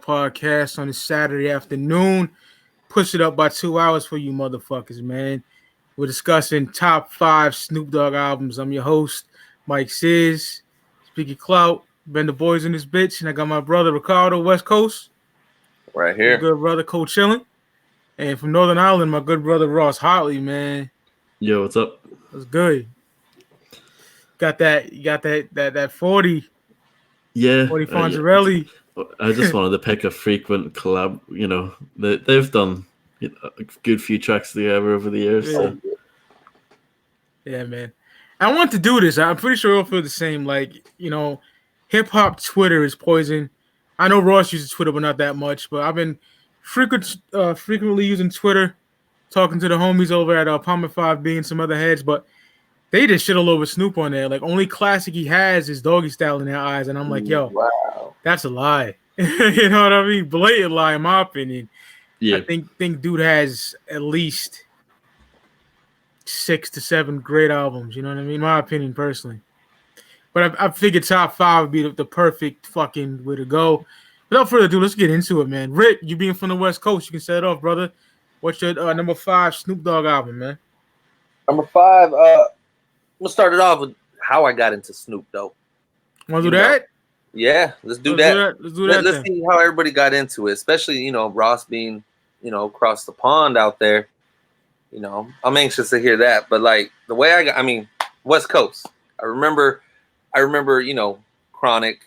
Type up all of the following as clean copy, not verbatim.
Clout Podcast on this Saturday afternoon. Push it up by 2 hours for you motherfuckers, man. We're discussing top 5 Snoop Dogg albums. I'm your host, Mike Sizz. Speaking Clout, been the boys in this bitch, and I got my brother Ricardo, West Coast. Right here. My good brother, Cole Chillin'. And from Northern Ireland, my good brother Ross Hartley, man. Yo, what's up? What's good? You got that 40. Yeah. 40 Fonzarelli. I just wanted to pick a frequent collab. You know, they've done a good few tracks together over the years. Yeah. So. Yeah, man. I want to do this. I'm pretty sure you'll feel the same. Like, you know, hip hop Twitter is poison. I know Ross uses Twitter, but not that much. But I've been frequently using Twitter, talking to the homies over at Palmer 5B and some other heads. But they just shit all over Snoop on there. Like, only classic he has is Doggystyle in their eyes. And I'm like, yo, wow, that's a lie. You know what I mean? Blatant lie, in my opinion. Yeah. I think dude has at least 6 to 7 great albums. You know what I mean? My opinion, personally. But I figured top 5 would be the perfect fucking way to go. Without further ado, let's get into it, man. Rick, you being from the West Coast, you can set it off, brother. What's your number 5 Snoop Dogg album, man? Number 5, we'll start it off with how I got into Snoop, though. Want to do that? Yeah, let's do that. Let's do that. Let's see how everybody got into it, especially, you know, Ross being, you know, across the pond out there. You know, I'm anxious to hear that. But, like, the way I mean, West Coast. I remember, you know, Chronic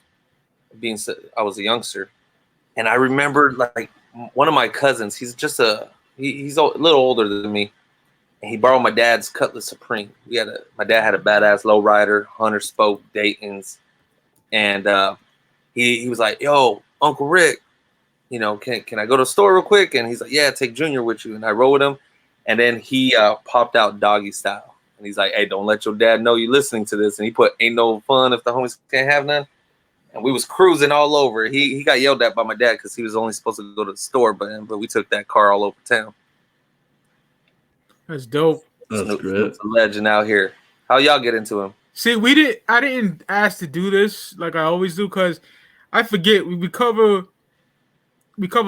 I was a youngster. And I remember, like, one of my cousins, he's a little older than me. And he borrowed my dad's Cutlass Supreme. My dad had a badass lowrider, Hunter Spoke, Dayton's. And he was like, yo, Uncle Rick, you know, can I go to the store real quick? And he's like, yeah, take Junior with you. And I rode with him. And then he popped out Doggystyle. And he's like, hey, don't let your dad know you're listening to this. And he put, ain't no fun if the homies can't have none. And we was cruising all over. He got yelled at by my dad because he was only supposed to go to the store. But we took that car all over town. That's dope. That's great. Snoop's a legend out here. How y'all get into him? See, I didn't ask to do this like I always do because I forget we cover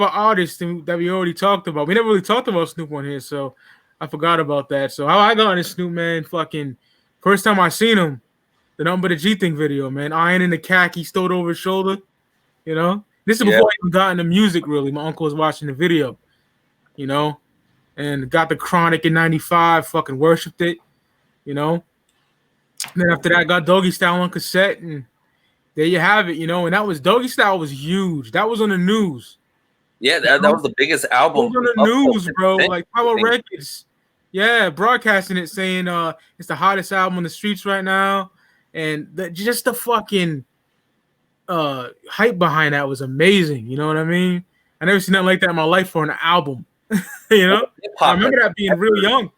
artists that we already talked about. We never really talked about Snoop on here, so I forgot about that. So how I got into Snoop, man, fucking first time I seen him, the Number the G Thing video, man, ironing the khaki stowed over his shoulder. You know, this is before I even got into music. Really, my uncle was watching the video, you know, and got the Chronic in '95, fucking worshipped it, you know. And then after that, I got Doggystyle on cassette, and there you have it, you know. And Doggystyle was huge. That was on the news. Yeah, that was the biggest album. It was on the news, bro. Like Power Records, yeah, broadcasting it, saying it's the hottest album on the streets right now, and just the fucking hype behind that was amazing. You know what I mean? I never seen nothing like that in my life for an album. You know, I remember that being real young.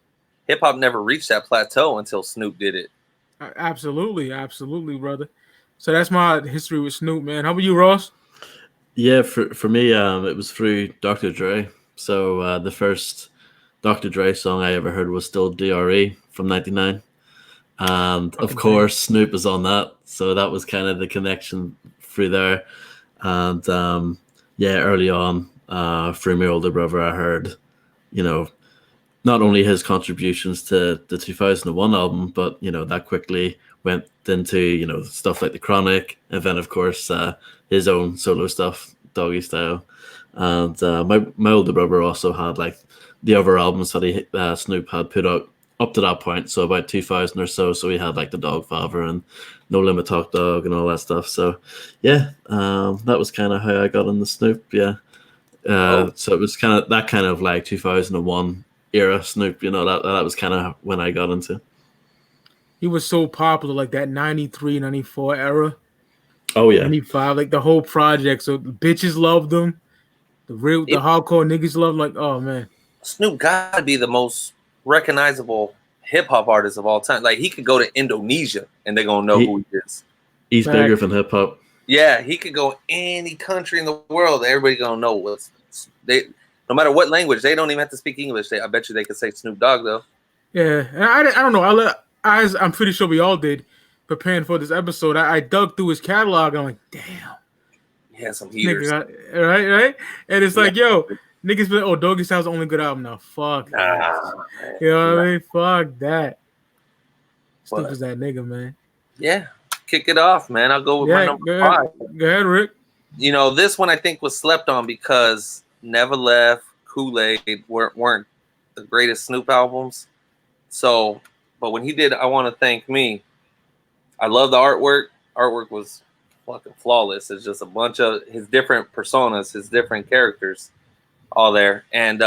Hip hop never reached that plateau until Snoop did it. Absolutely, brother. So that's my history with Snoop, man. How about you, Ross? Yeah, for me, it was through Dr. Dre. So the first Dr. Dre song I ever heard was still DRE from '99, and of course Snoop is on that. So that was kind of the connection through there. And early on, through my older brother, I heard, you know, not only his contributions to the 2001 album, but, you know, that quickly went into, you know, stuff like The Chronic, and then, of course, his own solo stuff, Doggystyle. And my older brother also had, like, the other albums that Snoop had put out up to that point, so about 2000 or so. So we had, like, the Dogfather and No Limit Talk Dog and all that stuff. So, yeah, that was kind of how I got into Snoop, yeah. So it was kind of like 2001 era Snoop, you know, that was kind of when I got into. He was so popular, like that 93, 94 era. Oh yeah. 95, like the whole project. So the bitches loved him. The hardcore niggas loved him. Like, oh man. Snoop gotta be the most recognizable hip hop artist of all time. Like, he could go to Indonesia and they're gonna know who he is. He's bigger than hip hop. Yeah, he could go any country in the world. Everybody gonna know no matter what language. They don't even have to speak English. I bet you they could say Snoop Dogg though. Yeah, and I don't know. I'm pretty sure we all did. Preparing for this episode, I dug through his catalog. And I'm like, damn, He had some heaters. Right? And it's like, yo, niggas be like, oh, Doggystyle's the only good album now. Fuck that. You know what I mean? Fuck that. Snoop is that nigga, man. Yeah. Kick it off, man. I'll go with my number 5. Go ahead, Rick. You know, this one I think was slept on because Never Left, Kool-Aid weren't the greatest Snoop albums. So, but when he did I Want to Thank Me, I love the artwork. Artwork was fucking flawless. It's just a bunch of his different personas, his different characters all there. And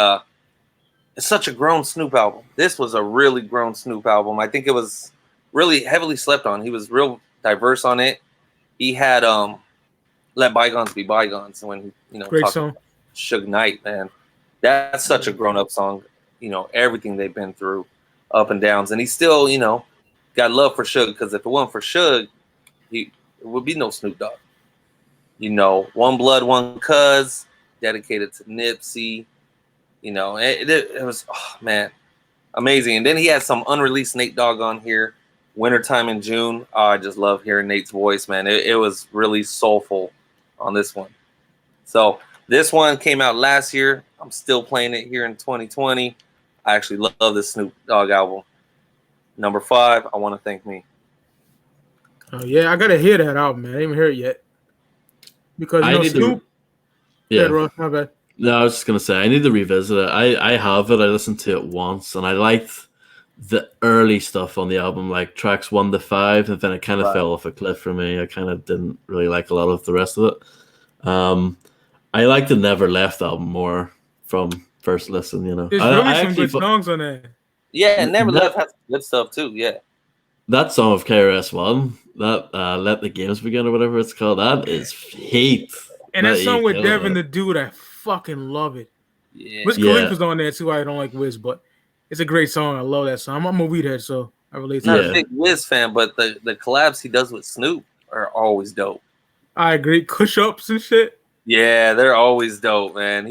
it's such a grown Snoop album. This was a really grown Snoop album. I think it was really heavily slept on. He was real diverse on it. He had Let Bygones Be Bygones when great song. Suge Knight, man. That's such a grown-up song. You know, everything they've been through, up and downs. And he still, got love for Suge, because if it wasn't for Suge, it would be no Snoop Dogg. One Blood, One Cuz, dedicated to Nipsey. It was, oh, man, amazing. And then he had some unreleased Nate Dogg on here. Wintertime in June. Oh, I just love hearing Nate's voice, man. It was really soulful on this one. So this one came out last year. I'm still playing it here in 2020. I actually love this Snoop Dogg album. Number 5, I Want to Thank Me. Oh yeah, I gotta hear that album, man. I didn't even hear it yet. Because Snoop. Ross, my bad. No, I was just gonna say I need to revisit it. I have it. I listened to it once, and I liked the early stuff on the album, like tracks 1 to 5, and then it kind of fell off a cliff for me. I kind of didn't really like a lot of the rest of it. I like the Never Left album more from first listen. There's really some good songs on there. Yeah, Never Left has good stuff too. Yeah, that song of KRS-One, that Let the Games Begin or whatever it's called, that is heat. And that song with Devin the Dude, I fucking love it. Yeah, Wiz Khalifa's on there too. I don't like Wiz, but it's a great song. I love that song. I'm a weedhead, so I relate to I'm it. not a big Wiz fan, but the collabs he does with Snoop are always dope. I agree. Kush ups and shit. Yeah, they're always dope, man.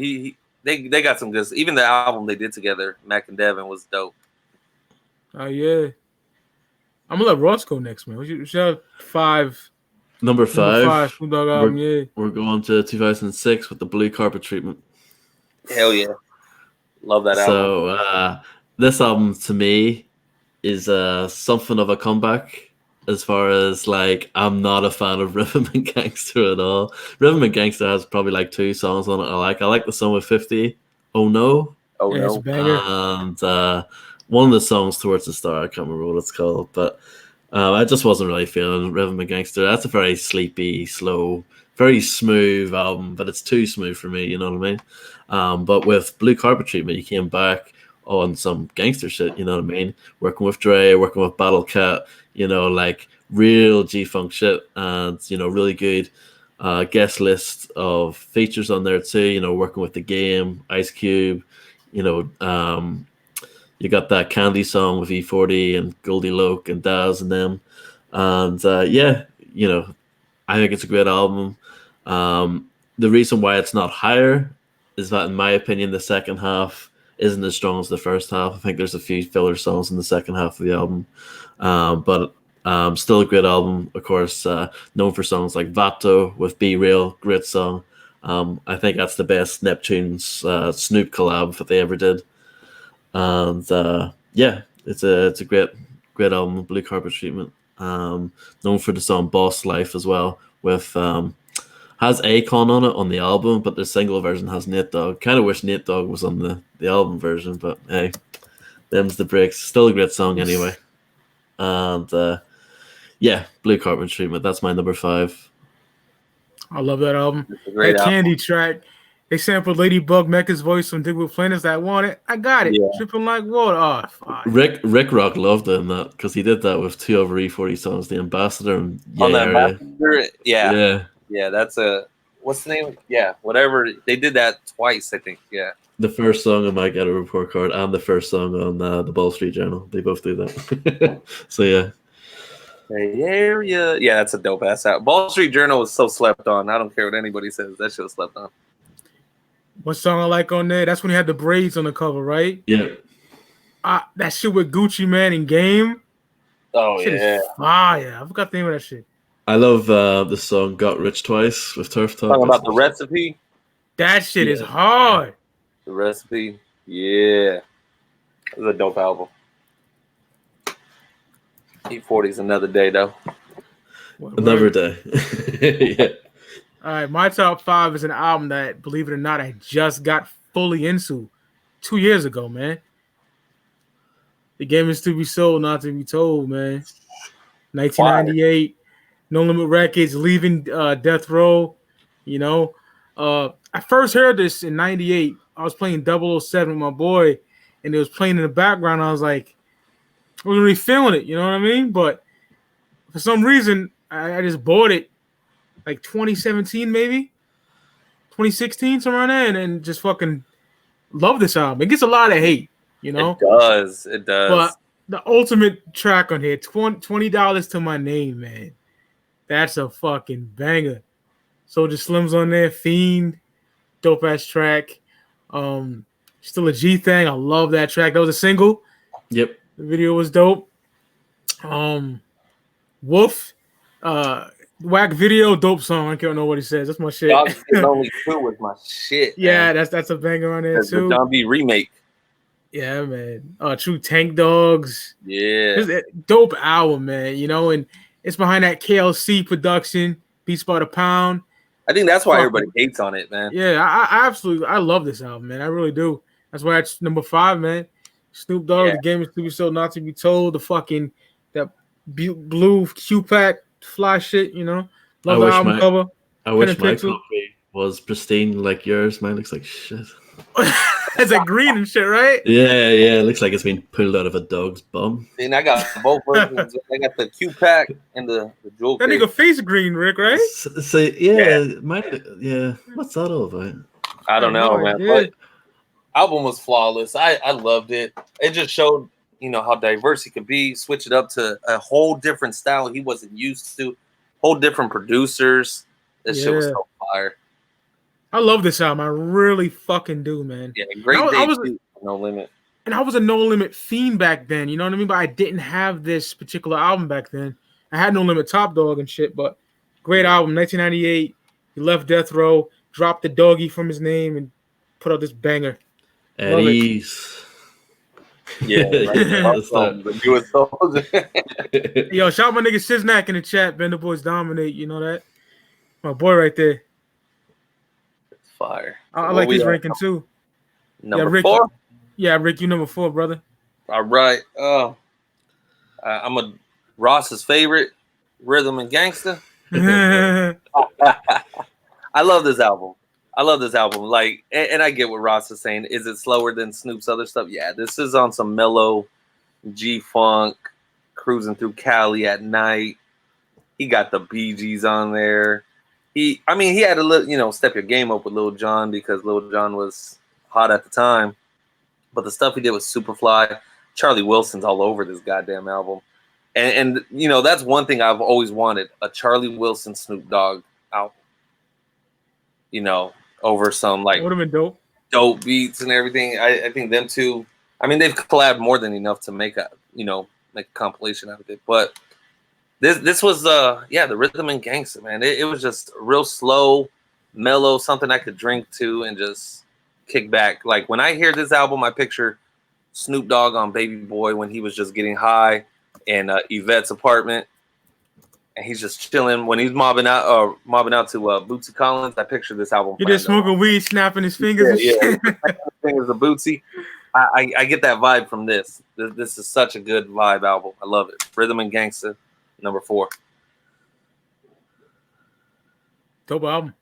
They got some good. Even the album they did together, Mac and Devin, was dope. Oh yeah. I'm gonna let Ross go next, man. We should have 5. Number 5. Snoop Dogg album, we're going to 2006 with the Blue Carpet Treatment. Hell yeah. Love that album. So this album to me is something of a comeback as far as like I'm not a fan of Rhythm and Gangster at all. Rhythm and Gangster has probably like 2 songs on it I like. I like the song with 50, Oh No. Oh no. It's a banger. And one of the songs Towards the Star, I can't remember what it's called, but I just wasn't really feeling Rhythm and Gangster. That's a very sleepy, slow, very smooth album, but it's too smooth for me, you know what I mean? But with Blue Carpet Treatment, he came back on some gangster shit, you know what I mean? Working with Dre, working with Battle Cat, like real G-Funk shit, and, really good guest list of features on there too, working with The Game, Ice Cube, you got that Candy song with E40 and Goldie Loke and Daz and them. And I think it's a great album. The reason why it's not higher is that, in my opinion, the second half isn't as strong as the first half. I think there's a few filler songs in the second half of the album. But still a great album, of course, known for songs like Vato with Be Real, great song. I think that's the best Neptune's Snoop collab that they ever did. And it's a great album, Blue Carpet Treatment. Known for the song Boss Life as well, with has Akon on it on the album, but the single version has Nate Dogg. Kind of wish Nate Dogg was on the album version, but hey, them's the breaks. Still a great song anyway. And Blue Carpet Treatment, that's my number 5. I love that album. That Candy track. They sampled Ladybug Mecca's voice from Dig with Plaintiffs that want it. I got it. Yeah. Tripping like water. Oh, fine. Rick Rock loved it in that because he did that with 2 over E40 songs, The Ambassador and Ambassador, yeah. That's what's the name? Yeah, whatever. They did that twice, I think. Yeah. The first song on My Ghetto Report Card and the first song on the Ball Street Journal. They both do that. So yeah. Hey, area. Yeah, that's a dope ass out. Ball Street Journal was so slept on. I don't care what anybody says. That shit was slept on. What song I like on there? That's when he had the braids on the cover, right? Yeah. That shit with Gucci Man and Game. Oh, shit yeah. Is fire. I forgot the name of that shit. I love the song "Got Rich Twice" with Turf Talk. Talking about the recipe. That shit is Yeah. hard. The recipe. Yeah. It's a dope album. E40's another day though. Another day. Yeah. All right, my top 5 is an album that, believe it or not, I just got fully into 2 years ago, man. The game is to be sold, not to be told, man. 1998, No Limit Records, leaving Death Row. You know, I first heard this in '98. I was playing 007 with my boy, and it was playing in the background. I was like, I wasn't really feeling it, you know what I mean? But for some reason, I just bought it like 2017, maybe 2016, somewhere around there, and just fucking love this album. It gets a lot of hate, you know. It does. It does. But the ultimate track on here, $20 to my name, man. That's a fucking banger. Soldier Slim's on there, Fiend, dope ass track. Still a G thing. I love that track. That was a single. Yep. The video was dope. Wolf, whack video, dope song. I can't know what he says. That's my shit. Dogs Is Only Two was my shit. Yeah, man. that's a banger on there That's the too. John B remake. Yeah, man. True Tank Dogs. Yeah. It's a dope album, man. You know, and it's behind that KLC production, Beats by the Pound. I think that's why Fuck. everybody hates on it, man. Yeah, I absolutely love this album, man. I really do. That's why it's number 5, man. Snoop Dogg, Yeah. The Game is to be sold, not to be told. The fucking that blue Q-Pack fly shit, you know. Love the album cover. I wish and my pixel. copy was pristine like yours. Mine looks like shit. It's like green and shit, right? Yeah, it looks like it's been pulled out of a dog's bum. And I got both versions. I got the Q pack and the jewel That case. nigga face green, Rick, right? So yeah, mine. What's that all about? I don't know, man. idea. But album was flawless. I loved it. It just showed, you know, how diverse he could be. Switch it up to a whole different style he wasn't used to. Whole different producers. This shit was Yeah. so fire. I love this album. I really fucking do, man. Yeah, great I was- debut. No Limit. And I was a No Limit fiend back then, you know what I mean? But I didn't have this particular album back then. I had No Limit Top Dog and shit, but great album. 1998, he left Death Row, dropped the doggy from his name, and put out this banger. Eddie's. Yeah, That's the newest soldier. Yo, shout out my nigga Siznak in the chat. Ben the Boys Dominate, you know that? My boy right there. Fire. I What like we his at? ranking too. Number Rick, 4. Yeah, Rick, you number 4, brother. All right. I'm a Ross's favorite, Rhythm and Gangsta. I love this album. Like, and I get what Ross is saying. Is it slower than Snoop's other stuff? Yeah, this is on some mellow G-Funk, cruising through Cali at night. He got the Bee Gees on there. He had a little, you know, step your game up with Lil Jon because Lil Jon was hot at the time. But the stuff he did with Superfly, Charlie Wilson's all over this goddamn album. And you know, that's one thing I've always wanted, a Charlie Wilson Snoop Dogg album. You know, over some like Would have been dope beats and everything. I think them two, I mean, they've collabed more than enough to make a compilation out of it. But this was the Rhythm and Gangsta, man. It was just real slow, mellow, something I could drink to and just kick back. Like when I hear this album, I picture Snoop Dogg on Baby Boy when he was just getting high in Yvette's apartment, and he's just chilling. When he's mobbing out to Bootsy Collins, I picture this album. He just smoking weed, snapping his fingers and shit. Fingers of Bootsy. I get that vibe from this. This is such a good vibe album. I love it. Rhythm and Gangsta, number 4. Dope album.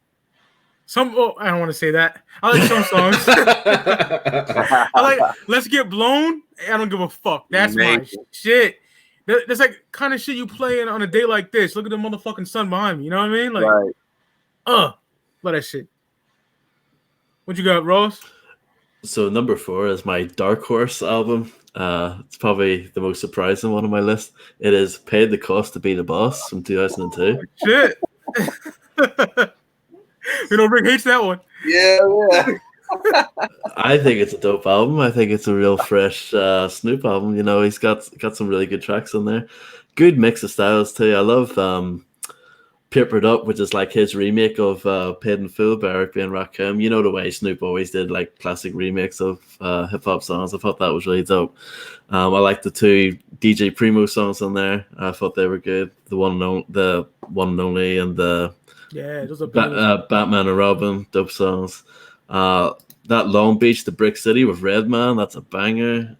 I don't want to say that. I like some songs. I like Let's Get Blown. I don't give a fuck. That's my Amazing. shit. That's like kind of shit you play on a day like this. Look at the motherfucking sun behind me. You know what I mean? Like, Right. love that shit. What you got, Ross? So number 4 is my Dark Horse album. It's probably the most surprising one on my list. It is Paid the Cost to Be the Boss from 2002. Shit. Rick hates that one. Yeah. I think it's a dope album. I think it's a real fresh Snoop album. You know, he's got some really good tracks on there. Good mix of styles too. I love Peppered Up, which is like his remake of Paid in Full by Eric B. and Rakim. You know the way Snoop always did like classic remakes of hip hop songs. I thought that was really dope. I like the 2 DJ Primo songs on there. I thought they were good. The one and only, and the those are Batman and Robin, dope songs. That Long Beach, the Brick City with Redman, that's a banger.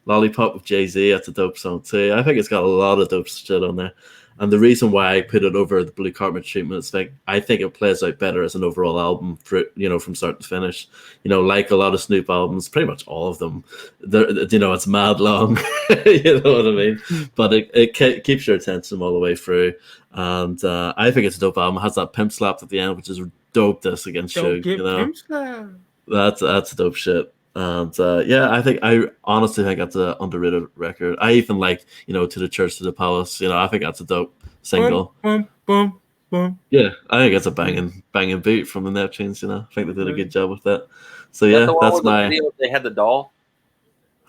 Lollipop with Jay-Z, that's a dope song too. I think it's got a lot of dope shit on there. And the reason why I put it over the Blue Carpet Treatment is like I think it plays out better as an overall album, from start to finish. Like a lot of Snoop albums, pretty much all of them. It's mad long. You know what I mean? But it keeps your attention all the way through. And I think it's a dope album. It has that pimp slap at the end, which is dope. This against Suge. Pimp slap. That's dope shit. And I honestly think that's an underrated record. I even like, To the Church to the Palace. I think that's a dope single. Boom, boom, boom. Yeah, I think it's a banging beat from the Neptunes. I think they did a good job with that. So yeah, that's my. The video they had the doll.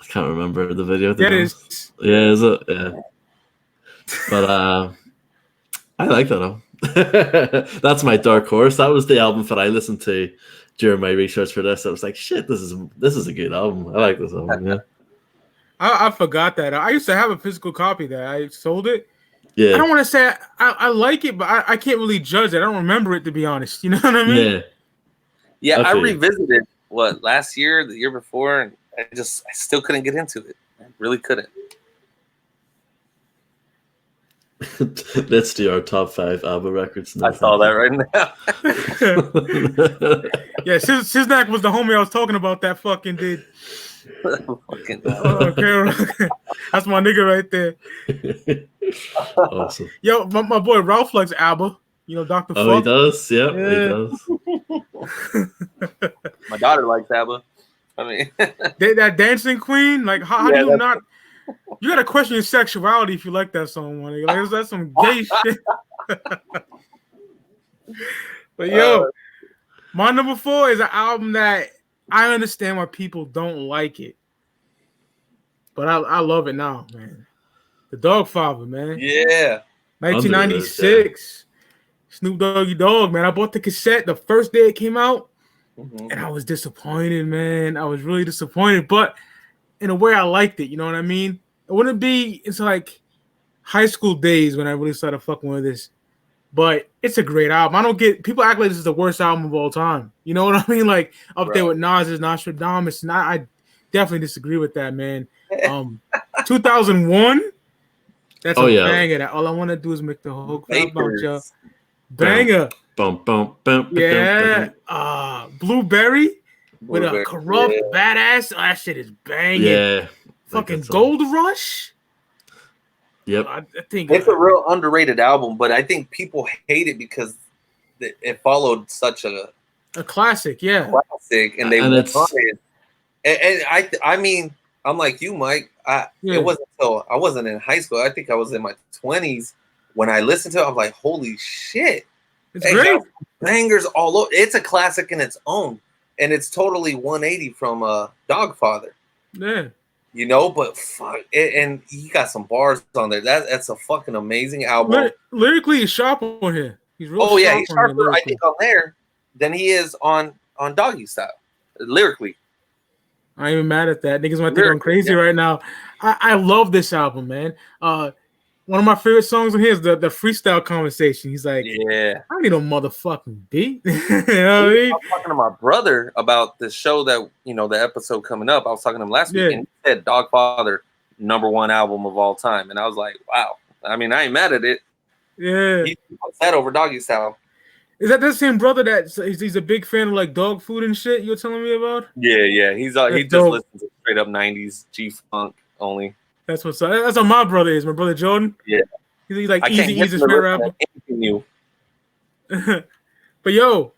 I can't remember the video. Yeah, it is. Yeah, is it? Yeah. But I like that album. That's my dark horse. That was the album that I listened to during my research for this. I was like, shit, this is a good album. I like this album. Yeah. I forgot that. I used to have a physical copy that I sold it. Yeah. I don't want to say I like it, but I can't really judge it. I don't remember it, to be honest. You know what I mean? Yeah. Yeah, Okay. I revisited last year, the year before, and I still couldn't get into it. I really couldn't. Let's do our top 5 ABBA records now. I saw that right now. Yeah, Siznak was the homie I was talking about that fucking did. Fucking Okay. That's my nigga right there. Awesome. Yo, my boy Ralph likes ABBA. Dr. Oh, Fuck. he does? Yeah, he does. My daughter likes ABBA. I mean, that Dancing Queen, like how do you not? You gotta question your sexuality if you like that song, man. Like, that's some gay shit. But yo, my number 4 is an album that I understand why people don't like it, but I love it now, man. The Dogfather, man. yeah. 1996. Snoop Doggy Dogg, man. I bought the cassette the first day it came out, and I was disappointed, man. I was really disappointed, but in a way I liked it. You know what I mean? It wouldn't be until like high school days when I really started fucking with this. But it's a great album. I don't get people act like this is the worst album of all time. You know what I mean? Like up there with Nas's Nostradamus, and I definitely disagree with that, man. 2001. That's a banger. That all I want to do is make the whole crowd about you. Banger. Bum, bum, bum, Yeah. Blueberry with a corrupt badass. Oh, that shit is banging. Yeah. Fucking Gold Rush. Yep. I think It's a real underrated album, but I think people hate it because it followed such a classic, yeah. Classic, and they wanted it. And I mean, I'm like you, Mike. It wasn't until I wasn't in high school. I think I was in my 20s when I listened to it. I'm like, holy shit! It's great. Bangers all over. It's a classic in its own, and it's totally 180 from Dogfather. Yeah. But fuck it, and he got some bars on there. That's a fucking amazing album. Lyrically, he's sharp on here. He's real he's sharper, I think, on there than he is on Doggystyle. Lyrically. I ain't even mad at that. Niggas might think I'm crazy right now. I love this album, man. One of my favorite songs on here is the freestyle conversation. He's like, I don't need no motherfucking beat. You know what I mean? I was talking to my brother about the show that, the episode coming up. I was talking to him last week, and he said Dogfather, #1 album of all time. And I was like, wow. I mean, I ain't mad at it. Yeah. He puts that over Doggystyle. Is that the same brother that he's a big fan of like dog food and shit you were telling me about? Yeah. He just listens to straight up 90s G-Funk only. That's what's up. That's how my brother is. My brother Jordan. Yeah. He's like Eazy spirit rapper. New. But yo,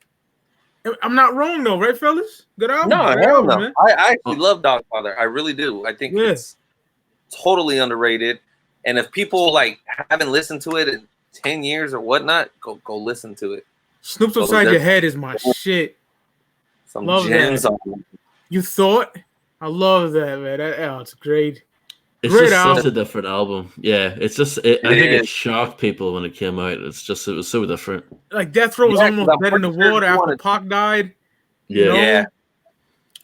I'm not wrong though, right, fellas? Good album. No, hell no. Man. I actually love Dogfather. I really do. I think it's totally underrated. And if people like haven't listened to it in 10 years or whatnot, go listen to it. Snoop's Upside Your Head is my shit. Some love gems that. on it. You thought? I love that, man. It's great. It's Great just such a album. different album. Yeah, it's just. I think it shocked people when it came out. It was so different. Like Death Row was Yeah, because almost I'm dead in the pretty sure water he after wanted. Pac died. You Yeah, Yeah, know,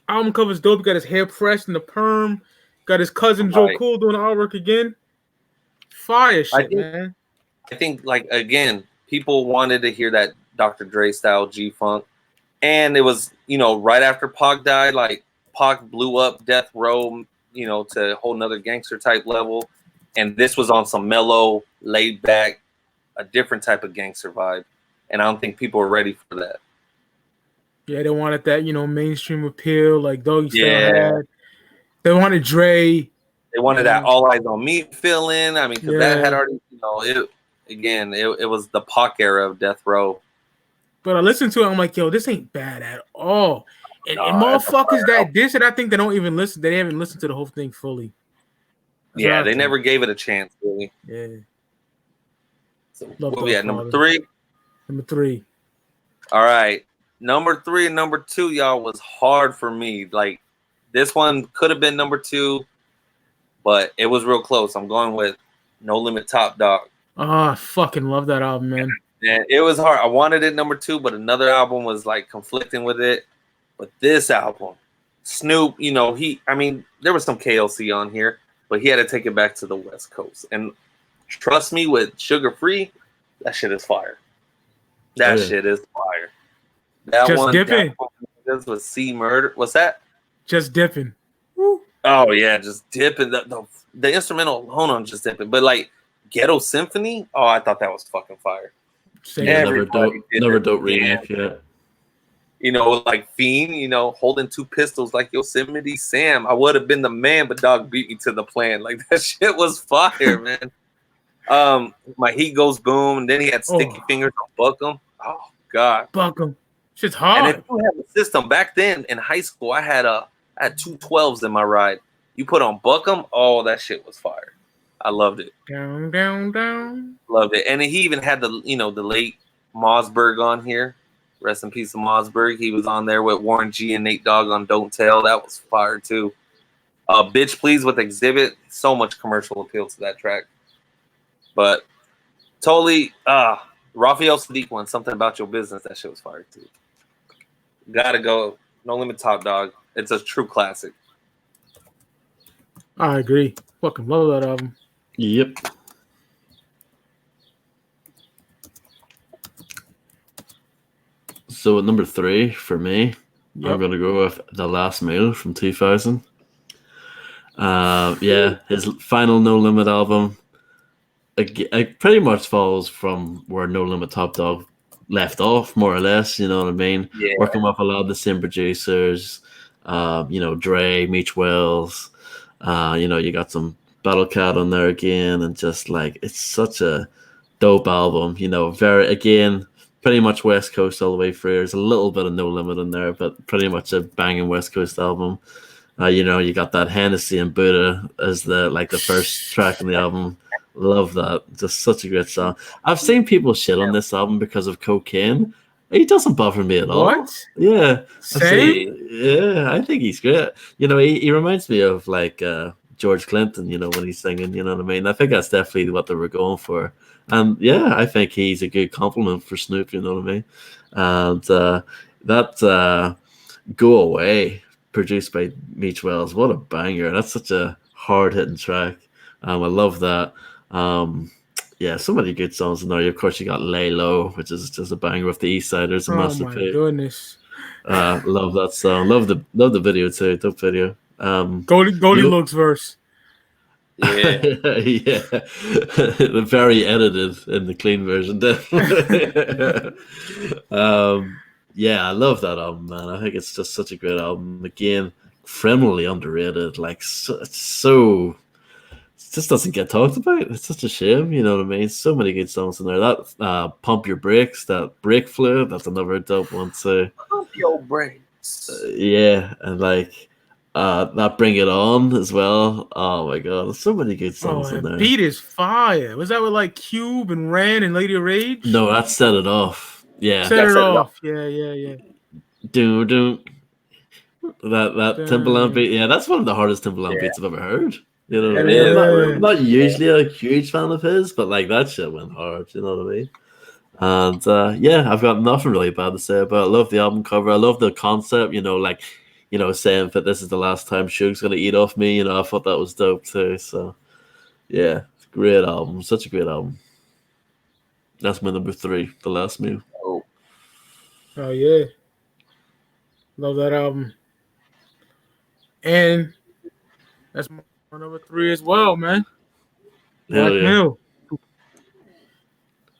album cover's dope. He got his hair pressed in the perm. Got his cousin Joe right. Cool doing the artwork again. Fire I shit, think man. I think like again, people wanted to hear that Dr. Dre style G Funk, and it was right after Pac died. Like Pac blew up Death Row, to a whole nother gangster type level, and this was on some mellow, laid back, a different type of gangster vibe, and I don't think people were ready for that. Yeah, they wanted that, mainstream appeal like Doggystyle Yeah, had. They wanted Dre. they wanted that Um, all eyes on me feeling. I mean, because that had yeah. already, it was the Pac era of Death Row. But I listened to it, I'm like, yo, this ain't bad at all. And No, that's a motherfuckers fire that album. diss it, I think they don't even listen. They haven't listened to the whole thing fully. That's what Yeah, I they think. never gave it a chance, really. Yeah. So Love what we at, number Dogfather. 3? Number 3. All right. Number 3 and number 2, y'all, was hard for me. Like, this one could have been number 2, but it was real close. I'm going with No Limit Top Dog. Oh, I fucking love that album, man. And it was hard. I wanted it number 2, but another album was like conflicting with it. But this album, Snoop, there was some KLC on here, but he had to take it back to the West Coast. And trust me, with Sugar Free, that shit is fire. That shit is fire. That Just one, Dipping. This was C Murder. What's that? Just Dipping. Woo. Oh yeah, Just Dipping. The instrumental alone on Just Dipping, but like Ghetto Symphony. Oh, I thought that was fucking fire. Same. yeah, Everybody did never it. dope Yeah. remake. Yeah, Like Fiend, holding 2 pistols like Yosemite Sam. I would have been the man, but dog beat me to the plan. Like that shit was fire, man. My Heat Goes Boom, and then he had Sticky Fingers on Buckham. Oh God. Buckham. Shit's And hard. if you have a system back then in high school, I had 2 12s in my ride. You put on Buckham, oh, that shit was fire. I loved it. Down, down, down. Loved it. And he even had the late Mossberg on here. Rest in peace to Mossberg. He was on there with Warren G and Nate Dogg on Don't Tell. That was fire too. Bitch Please with Exhibit. So much commercial appeal to that track. But totally, Raphael Sadiq one, Something About Your Business. That shit was fire too. Gotta go. No Limit Top Dog. It's a true classic. I agree. Fucking love that album. Yep. So at number 3 for me, I'm going to go with The Last Meal from 2000. His final No Limit album. It pretty much follows from where No Limit Top Dog left off, more or less. You know what I mean? Yeah. Working with a lot of the same producers. Dre, Meech Wells. You got some Battle Cat on there again, and just like it's such a dope album. Pretty much West Coast all the way through. There's a little bit of No Limit in there, but pretty much a banging West Coast album. You got that Hennessy and Buddha as the first track in the album. Love that. Just such a great song. I've seen people shit on this album because of cocaine. He doesn't bother me at all. What? Yeah. Same? I think he's great. He reminds me of like George Clinton, when he's singing, you know what I mean? I think that's definitely what they were going for. And yeah, I think he's a good compliment for Snoop, you know what I mean? And that Go Away, produced by Meech Wells, what a banger. That's such a hard-hitting track. I love that. So many good songs in there. Of course, you got Lay Low, which is just a banger with the East Siders. Oh my goodness. Love that song. Love the video too. Dope video. Goldie Looks verse. Yeah. Yeah. Very edited in the clean version, definitely. I love that album, man. I think it's just such a great album. Again, criminally underrated. Like it just doesn't get talked about. It's such a shame, you know what I mean? So many good songs in there. That Pump Your Brakes, that Brake Fluid, that's another dope one too. Pump Your Brakes. And that Bring It On as well. Oh my god, there's so many good songs in there. Beat is fire. Was that with like Cube and Ran and Lady of Rage? No, that Set It Off. Yeah. Set It Off. Yeah. Do. That Timbaland beat. Yeah, that's one of the hardest Timbaland beats I've ever heard. You know what I It mean? is. I'm not usually a huge fan of his, but like that shit went hard. You know what I mean? And yeah, I've got nothing really bad to say about it. I love the album cover. I love the concept. Like saying that this is the last time Suge's gonna eat off me. I thought that was dope too. So yeah, great album. Such a great album. That's my number 3, The Last Meal. Oh, Oh yeah, love that album. And that's my number 3 as well, man. Hell Black yeah. Mill.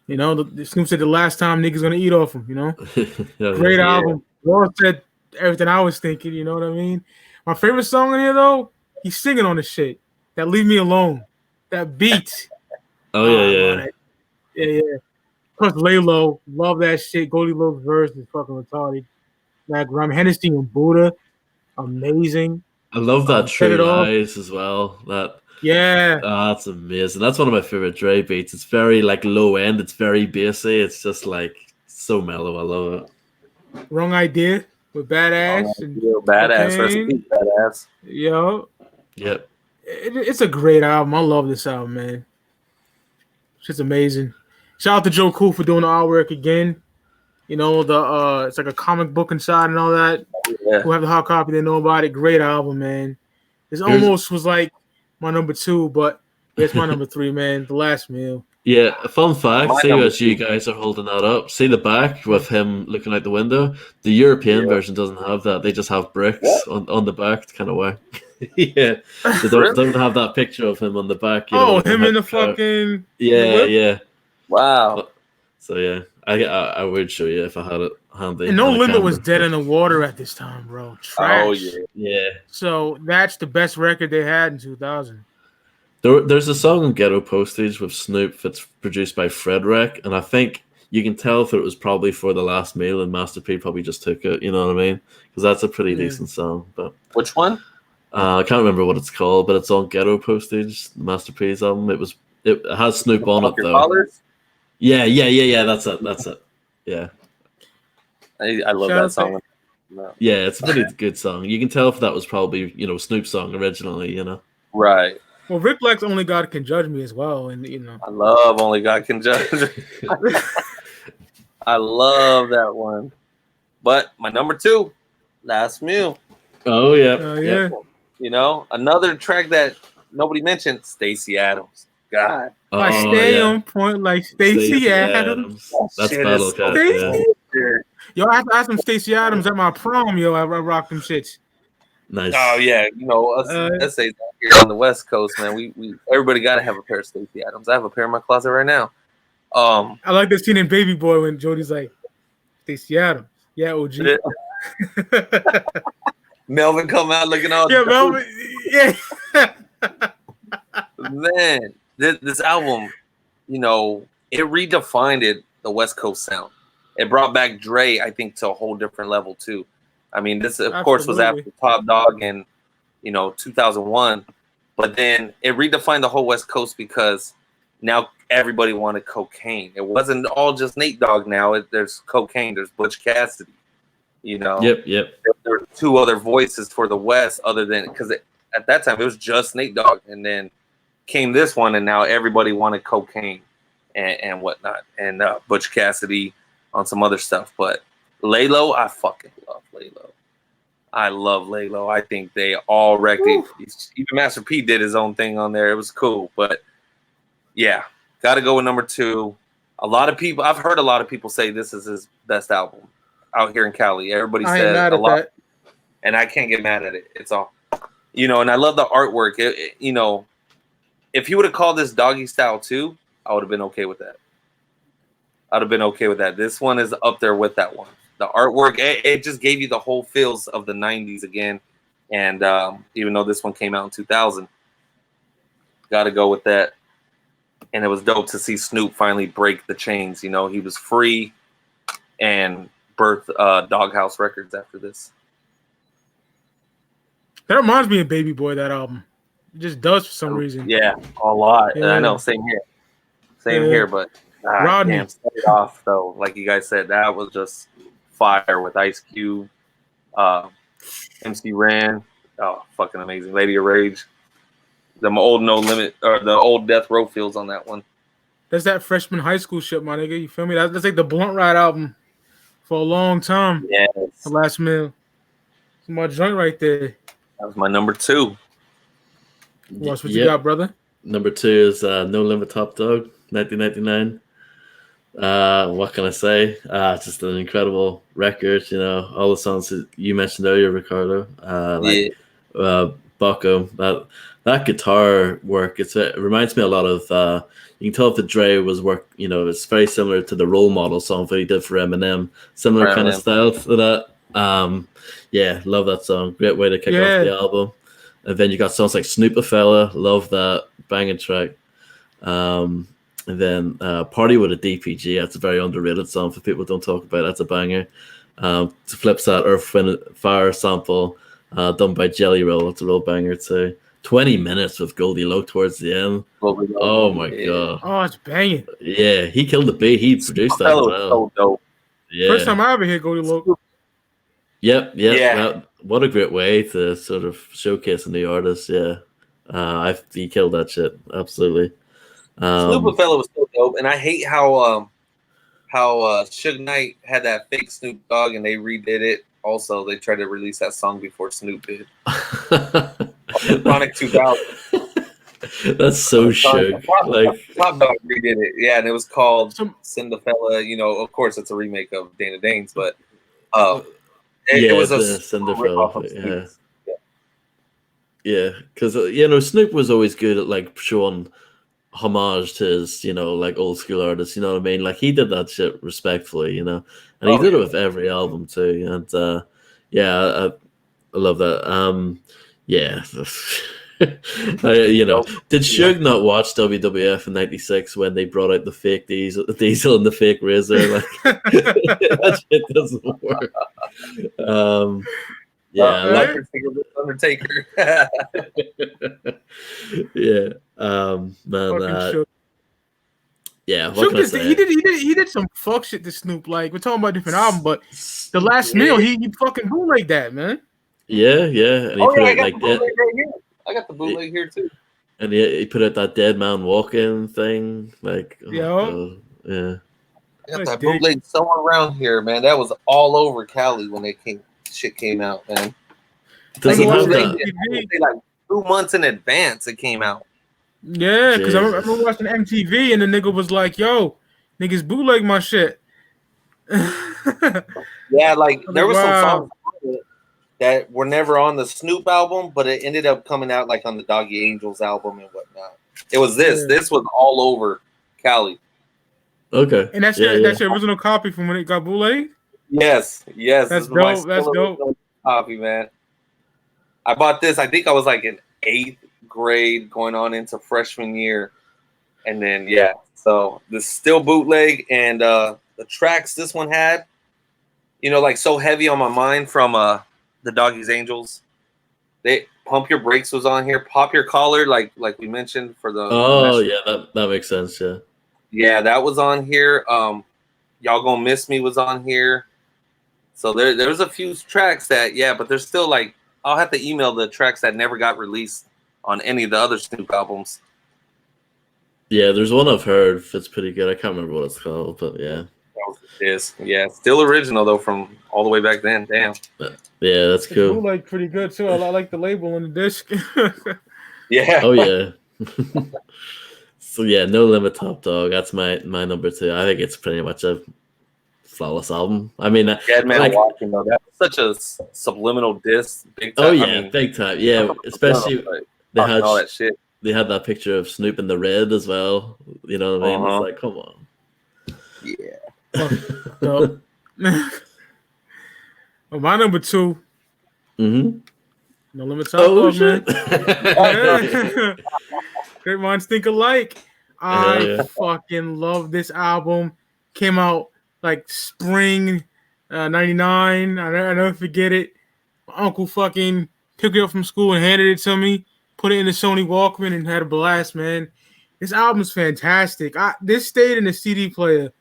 The Snoop said the last time niggas gonna eat off him. Hell Great yeah. album. Laura said everything I was thinking. You know what I mean? My favorite song in here though, he's singing on the shit. That Leave Me Alone. That beat. Oh I yeah, love yeah. that. Yeah. Plus Laylo, love that shit. Goldie Lowe's verse is fucking retarded. That Graham Hennessy and Buddha, amazing. I love that Set True It Off. Lies as well. Yeah. That's amazing. That's one of my favorite Dre beats. It's very like low end. It's very bassy. It's just like so mellow. I love it. Wrong Idea with Badass and badass. Rest in Cocaine. peace, badass. Yo, Yep. it's a great album. I love this album, man. It's just amazing. Shout out to Joe Cool for doing the artwork again. It's like a comic book inside and all that. Yeah. Who have the hard copy, they know about it. Great album, man. This almost was like my number 2, but it's my number 3, man. The Last Meal. Yeah, a fun fact. My See number as you 2. guys are holding that up. See the back with him looking out the window. The European version doesn't have that. They just have bricks on the back. It's kind of why. Yeah, they don't have that picture of him on the back. Him in the fucking yeah. Wow. So yeah, I would show you if I had it handy. And No on a Limit was camera. dead in the water at this time, bro. Trash. Oh yeah. Yeah. So that's the best record they had in 2000. There's a song on Ghetto Postage with Snoop that's produced by Fredwreck, and I think you can tell if it was probably for The Last Meal, and Master P probably just took it. You know what I mean? Because that's a pretty decent song. But Which one? I can't remember what it's called, but it's on Ghetto Postage, Master P's album. It has Snoop on it though. Collars? Yeah. That's it. Yeah. I love that song. No. Yeah, it's a pretty good song. You can tell if that was probably Snoop's song originally. Right. Well, Rick Black's Only God Can Judge Me as well, and I love Only God Can Judge. I love that one. But my number 2, Last Meal. Oh yeah. Another track that nobody mentioned, Stacey Adams. God. I stay on point like Stacey Adams. That's Shit Battle is Cat. Stacey. Yeah. Yo, I had some Stacey Adams at my prom. Yo, I rocked them shits. Nice. Oh yeah, us essays out here on the West Coast, man. We everybody got to have a pair of Stacey Adams. I have a pair in my closet right now. I like this scene in Baby Boy when Jody's like, Stacey Adams. Yeah, OG. Melvin come out looking all Melvin. Yeah. Man, this album, it redefined the West Coast sound. It brought back Dre, I think, to a whole different level too. I mean, this of course was after Top Dog in 2001, but then it redefined the whole West Coast because now everybody wanted cocaine. It wasn't all just Nate Dogg. Now there's cocaine. There's Butch Cassidy. Yep. There were 2 other voices for the West, other than because at that time it was just Nate Dogg, and then came this one, and now everybody wanted cocaine and whatnot, and Butch Cassidy on some other stuff. But Laylo, I fucking love Laylo. I love Laylo. I think they all wrecked it. Even Master P did his own thing on there. It was cool, but yeah, got to go with number 2. I've heard a lot of people say this is his best album out here in Cali. Everybody said a lot, that. And I can't get mad at it. It's all, and I love the artwork. If he would have called this Doggystyle 2, I would have been okay with that. This one is up there with that one. The artwork, it just gave you the whole feels of the 90s again. And even though this one came out in 2000, got to go with that. And it was dope to see Snoop finally break the chains. He was free and birthed Doghouse Records after this. That reminds me of Baby Boy, that album. It just does for some reason. Yeah, a lot. Yeah. I know, same here, but damn, set it off though. Like you guys said, that was just fire with Ice Cube, MC Ren. Oh, fucking amazing. Lady of Rage. The old No Limit or the old Death Row feels on that one. That's that freshman high school shit, my nigga. You feel me? That's like the Blunt Ride album for a long time. Yes. The Last Meal. It's my joint right there. That was my number 2. What you got, brother? Number 2 is No Limit Top Dog, 1999. What can I say? Just an incredible record. You know, all the songs that you mentioned earlier, Ricardo. Bucko, that guitar work. It reminds me a lot of. You can tell if the Dre was work. You know, it's very similar to the Role Model song that he did for Eminem. Similar kind of style to that. Yeah, love that song. Great way to kick off the album. And then you got songs like Snoop Fella, love that banging track. And then Party with a DPG, that's a very underrated song for people who don't talk about. That's a banger. To flip side, Earth, Wind, Fire sample done by Jelly Roll. It's a real banger too. 20 minutes with Goldie Loc towards the end. Oh my god! Oh, it's banging. Yeah, he killed the beat. He produced that as well. So dope. Yeah. First time I ever heard Goldie Loc. Yep. What a great way to sort of showcase a new artist. Yeah, he killed that shit. Absolutely. Snoop Fella was so dope, and I hate how Suge Knight had that fake Snoop Dogg, and they redid it. Also, they tried to release that song before Snoop did. Chronic 2000. That's so Suge. Like Top Dog redid it, yeah, and it was called Cinderfella. You know, of course, it's a remake of Dana Dane's, but it was a Cinderfella. Yeah, because Snoop was always good at like showing homage to his, like old school artists. You know what I mean? Like he did that shit respectfully, and he did it with every album too. And I love that. Yeah. Did Suge not watch WWF in '96 when they brought out the fake Diesel and the fake Razor? Like that shit doesn't work. Undertaker. Yeah. What can I say? He did some fuck shit to Snoop. Like we're talking about different album, but the Last Meal, he fucking bootleg that, man. Yeah. And I got the bootleg here too. And he put out that Dead Man Walking thing, like yeah. I got that bootleg somewhere around here, man. That was all over Cali when shit came out, man. Does it have like 2 months in advance it came out. Yeah, because I remember watching MTV and the nigga was like, "Yo, niggas bootleg my shit." Yeah, like there was some songs that were never on the Snoop album, but it ended up coming out like on the Doggy Angels album and whatnot. It was this. Yeah. This was all over Cali. Okay. And that's your original copy from when it got bootleg? Yes. That's dope. That's dope. Copy, man. I bought this. I think I was like in 8th grade going on into freshman year. And then, so this is still bootleg. And the tracks this one had, like so heavy on my mind from the Doggy's Angels. They Pump Your Brakes was on here. Pop Your Collar, like we mentioned for the. Oh, yeah, that makes sense. Yeah. Yeah, that was on here. Y'all Gonna Miss Me was on here. So there's a few tracks that, but there's still like, I'll have to email the tracks that never got released on any of the other Snoop albums. Yeah, there's one I've heard that's pretty good. I can't remember what it's called, but yeah. Still original though from all the way back then. Damn. Yeah, that's cool. It's like pretty good too. I like the label on the disc. Yeah. Oh yeah. So yeah, No Limit Top Dog. That's my number 2. I think it's pretty much a flawless album. I mean, Dead Man Walking though. That's such a subliminal diss. Big time. Oh yeah, big time. Yeah, especially they had all that shit. They had that picture of Snoop in the red as well. You know what I mean? It's like, come on. Yeah. Well, my number 2. Mm-hmm. No Limit Top Dog, man. Great minds think alike. I fucking love this album. Came out like spring 99. I never forget it. My uncle fucking picked it up from school and handed it to me. Put it in the Sony Walkman and had a blast, man. This album's fantastic. This stayed in the CD player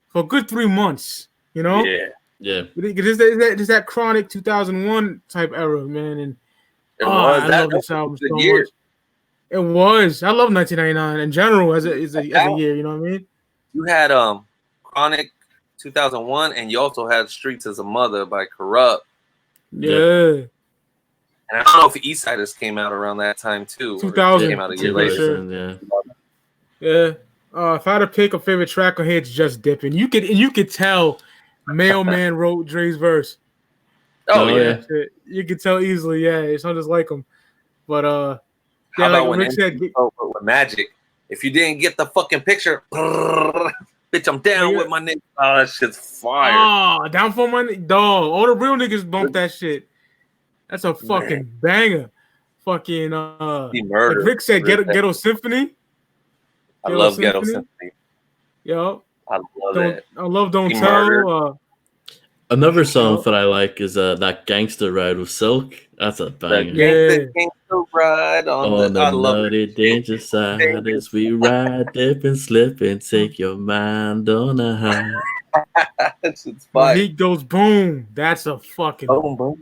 for a good 3 months, Yeah. It's that Chronic 2001 type era, man. And I love this album so much. It was. I love 1999 in general as a year. You know what I mean? You had Chronic 2001, and you also had Streets as a Mother by Corrupt. Yeah. And I don't know if Eastsiders came out around that time too. 2000 came out a year later. Yeah. If I had to pick a favorite track on here, it's Just Dipping. You could tell Mailman wrote Dre's verse. Oh yeah. You could tell easily. Yeah, it's not just like him. But how about like when Rick said, with Magic? If you didn't get the fucking picture, bitch, I'm down with my nigga. Oh, that shit's fire. Oh, down for my dog. All the real niggas bump that shit. That's a fucking banger. Fucking like Rick said, Ghetto Symphony. I love Ghetto Symphony. Yo. I love it. I love Don't Tell. Another song that I like is that Gangster Ride with Silk. That's a banger. Gangster Ride on the nutty danger side as we ride, dip and slip and take your mind on a high. When he goes boom, that's a fucking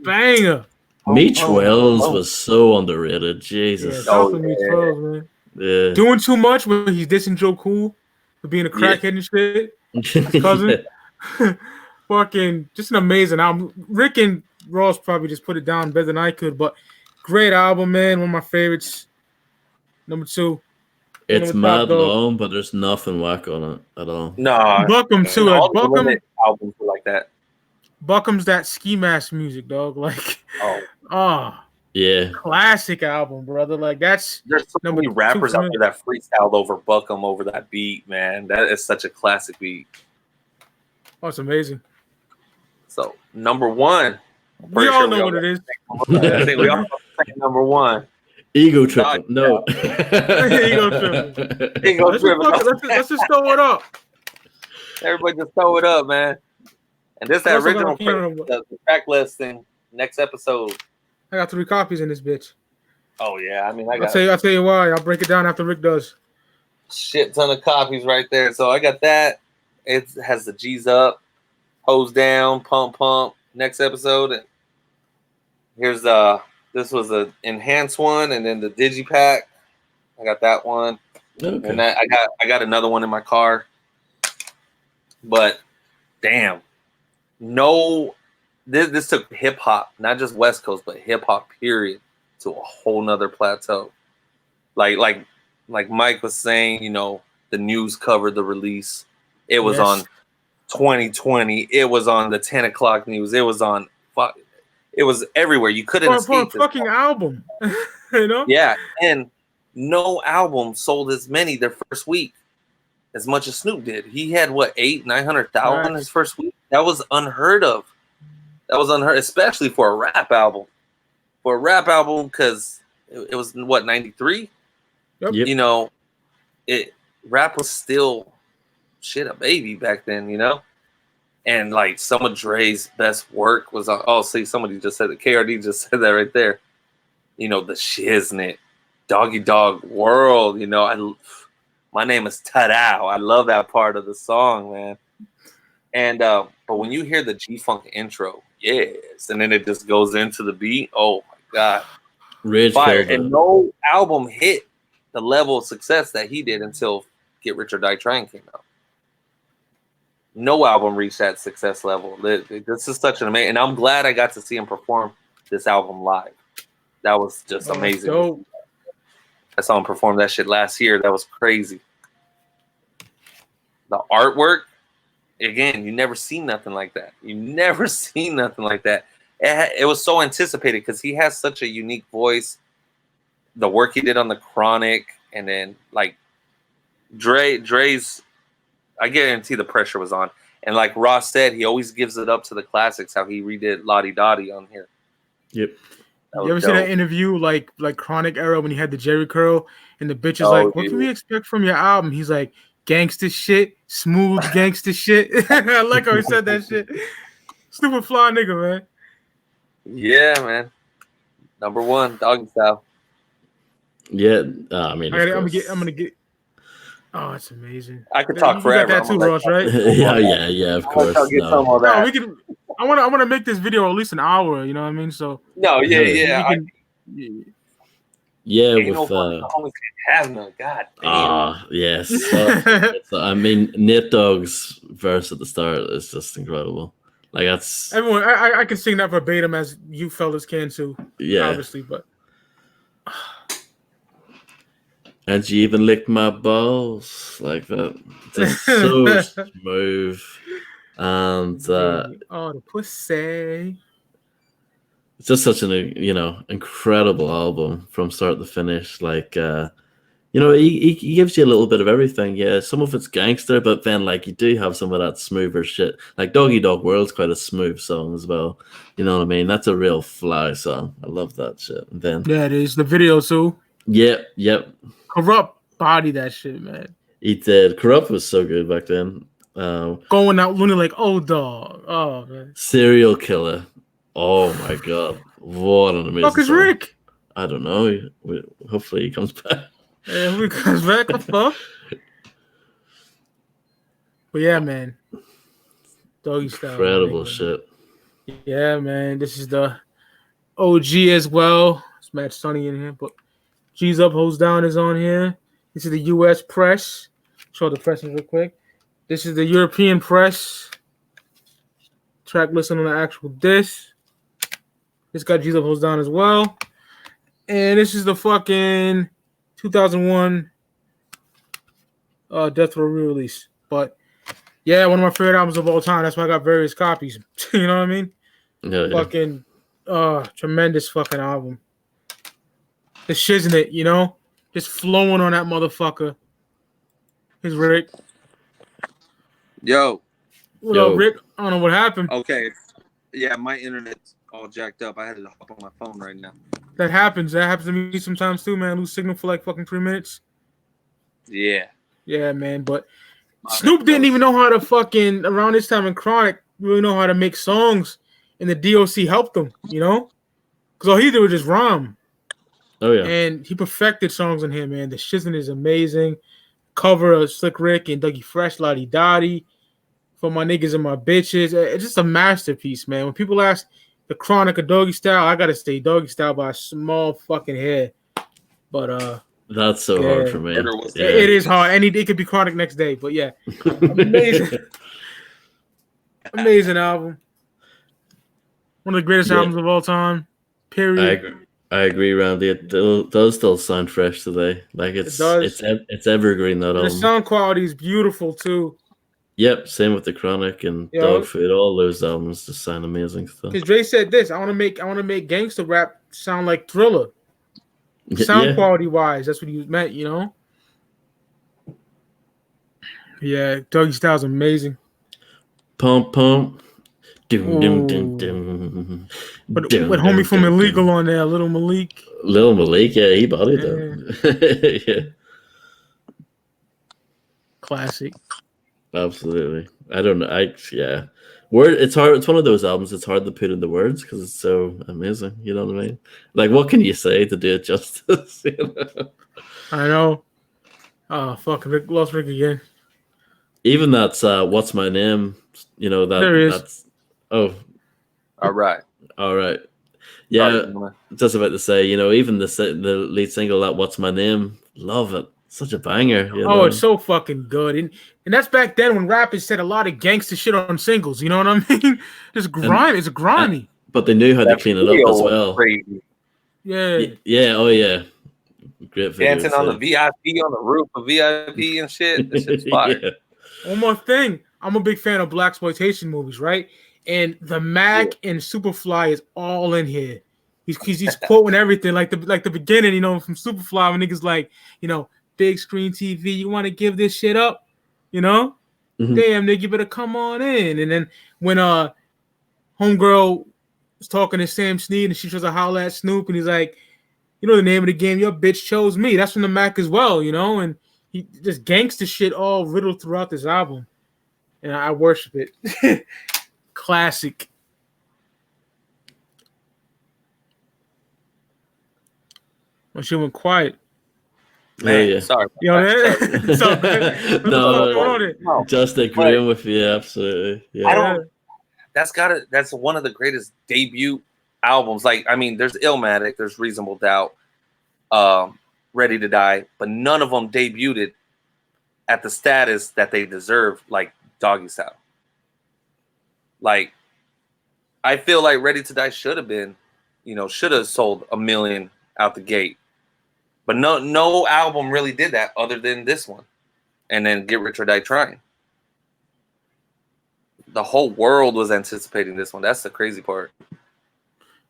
banger. Meech Wells was so underrated. Jesus. Meech Wells, man. Yeah. Doing too much when he's dissing Joe Cool for being a crackhead and shit. His cousin. Fucking just an amazing album. Rick and Ross probably just put it down better than I could, but great album, man. One of my favorites. Number 2. It's mad long, but there's nothing whack on it at all. No. Buckham too. All Buckham albums are like that. Buckham's that ski mask music, dog. Like yeah. Classic album, brother. Like there's so many rappers out there that freestyled over Buckham over that beat, man. That is such a classic beat. Oh, it's amazing. So number 1. We all know what it is. I think we all say number 1. Ego Trip. No. Ego Trip. Let's just throw it up. Everybody just throw it up, man. And this is the original the track listing. Next episode. I got 3 copies in this bitch. Oh yeah, I mean I'll tell you why. I'll break it down after Rick does. Shit ton of copies right there. So I got that. It has the G's up, hose down, pump. Next episode. And here's this was the enhanced one, and then the digipack. I got that one. Okay. And I got another one in my car. But damn. No, this took hip hop, not just West Coast, but hip hop period, to a whole nother plateau. Like Mike was saying, you know, the news covered the release. It was on 2020. It was on the 10 o'clock news. It was on. It was everywhere. You couldn't escape for a fucking album, you know? Yeah, and no album sold as many their first week as much as Snoop did. He had 900,000 his first week. That was unheard of. Especially for a rap album. Because it was 93. Yep. You know, rap was still a baby back then. You know, and like some of Dre's best work was on. Oh, see, somebody just said it. KRD just said that right there. You know, the Shiznit, Doggy Dog World. You know, my name is Tadao. I love that part of the song, man. And but when you hear the G-Funk intro, yes, and then it just goes into the beat. Oh my God, fire! And no album hit the level of success that he did until Get Rich or Die Trying came out. No album reached that success level. This is such an amazing, and I'm glad I got to see him perform this album live. That was just amazing. Dope. I saw him perform that shit last year. That was crazy. The artwork, again, you never seen nothing like that. It was so anticipated because he has such a unique voice. The work he did on the Chronic, and then like Dre's, I guarantee the pressure was on. And like Ross said, he always gives it up to the classics. How he redid Lottie Dottie on here. Yep. You ever see that interview like Chronic era when he had the Jerry curl and the bitch is like, "What can we expect from your album?" He's like, "Gangsta shit, smooth gangsta shit." I like how he said that shit. Stupid fly nigga, man. Yeah, man. Number 1, Doggystyle. Yeah, I mean, I'm gonna get. Oh, it's amazing. I could talk forever. You got that too, Ross, right? yeah, of course. No, we can. I want to make this video at least an hour. You know what I mean? So. No, yeah. Yeah, Ain't with no fucking the homies can't have none. God damn. yes. I mean, Nate Dogg's verse at the start is just incredible. Like that's Everyone, I can sing that verbatim as you fellas can too. Yeah. Obviously, but and she even licked my balls like that. Just so smooth. And the pussy. it's just such an incredible album from start to finish. Like he gives you a little bit of everything. Yeah, some of it's gangster, but then like you do have some of that smoother shit. Like Doggy Dog World's quite a smooth song as well. You know what I mean? That's a real fly song. I love that shit. And then it is the video too. Yep. Corrupt body that shit, man. He did. Corrupt was so good back then. Going out loony like dog. Oh man. Serial Killer. Oh my god. What an amazing Fuck is song. Rick? I don't know. Hopefully he comes back. Yeah, Rick comes back. What the fuck? But yeah, man. Doggystyle. Incredible shit. Yeah, man. This is the OG as well. It's Matt Sonny in here, but G's Up, Hoes Down is on here. This is the US press. Show the presses real quick. This is the European press. Track listing on the actual disc. This got G's Up, Hoes Down as well. And this is the fucking 2001 Death Row re-release. But yeah, one of my favorite albums of all time. That's why I got various copies. You know what I mean? Yeah. Fucking tremendous fucking album. The shiznit, you know? Just flowing on that motherfucker. Here's Rick. Yo. What up, Rick? I don't know what happened. Okay. Yeah, my internet's all jacked up. I had to hop on my phone right now. That happens. That happens to me sometimes too, man. I lose signal for like fucking 3 minutes. Yeah. Yeah, man. But Snoop didn't even know how to fucking, around this time in Chronic, really know how to make songs. And the DOC helped him, you know? Because all he did was just rhyme. Oh, yeah. And he perfected songs on here, man. The shiznit is amazing. Cover of Slick Rick and Dougie Fresh, Lottie Dottie. For my niggas and my bitches. It's just a masterpiece, man. When people ask the Chronic of Doggystyle, I gotta stay Doggystyle by a small fucking hair. But that's so hard for me. It is hard. It could be Chronic next day, but yeah. Amazing. Amazing album. One of the greatest albums of all time. Period. I agree, Randy. It does still sound fresh today. Like it's evergreen, that album. The sound quality is beautiful too. Yep, same with the Chronic and Dog Food. All those albums just sound amazing stuff. Because Dre said this: I want to make gangster rap sound like Thriller. Sound quality wise, that's what he meant, you know. Yeah, Doggystyle's amazing. Pump. With homie from Illegal on there, Little Malik. Little Malik, yeah, he bodied them. Yeah. Classic. Absolutely. I don't know. It's hard. It's one of those albums. It's hard to put into words because it's so amazing. You know what I mean? Like, what can you say to do it justice? You know? I know. Oh fuck! Lost Rick again. Even that's "What's My Name." You know that. There is. That's. Oh. All right. Yeah, just about to say. You know, even the lead single that "What's My Name," love it. Such a banger. You know? It's so fucking good. And that's back then when rappers said a lot of gangster shit on singles. You know what I mean? Just grimy. It's grimy. But they knew how to clean it up as well. Crazy. Yeah. Yeah. Oh, yeah. Great video. Dancing on the VIP, on the roof of VIP and shit. This shit's fire. Yeah. One more thing. I'm a big fan of blaxploitation movies, right? And the Mac and Superfly is all in here. He's quoting everything, like the beginning, you know, from Superfly when niggas like, you know, big screen TV, you want to give this shit up, you know? Mm-hmm. Damn, nigga, you better come on in. And then when homegirl was talking to Sam Snead and she tries to holler at Snoop and he's like, you know the name of the game, your bitch chose me. That's from the Mac as well, you know? And he just gangster shit all riddled throughout this album. And I worship it. Classic. Well, she went quiet. Man, yeah. Sorry. You know, no, just agreeing with you, absolutely. Yeah. That's one of the greatest debut albums. Like, I mean, there's Illmatic, there's Reasonable Doubt, Ready to Die, but none of them debuted at the status that they deserve, like Doggystyle. Like, I feel like Ready to Die should have been, should have sold 1 million out the gate. But no album really did that other than this one. And then Get Rich or Die Trying. The whole world was anticipating this one. That's the crazy part.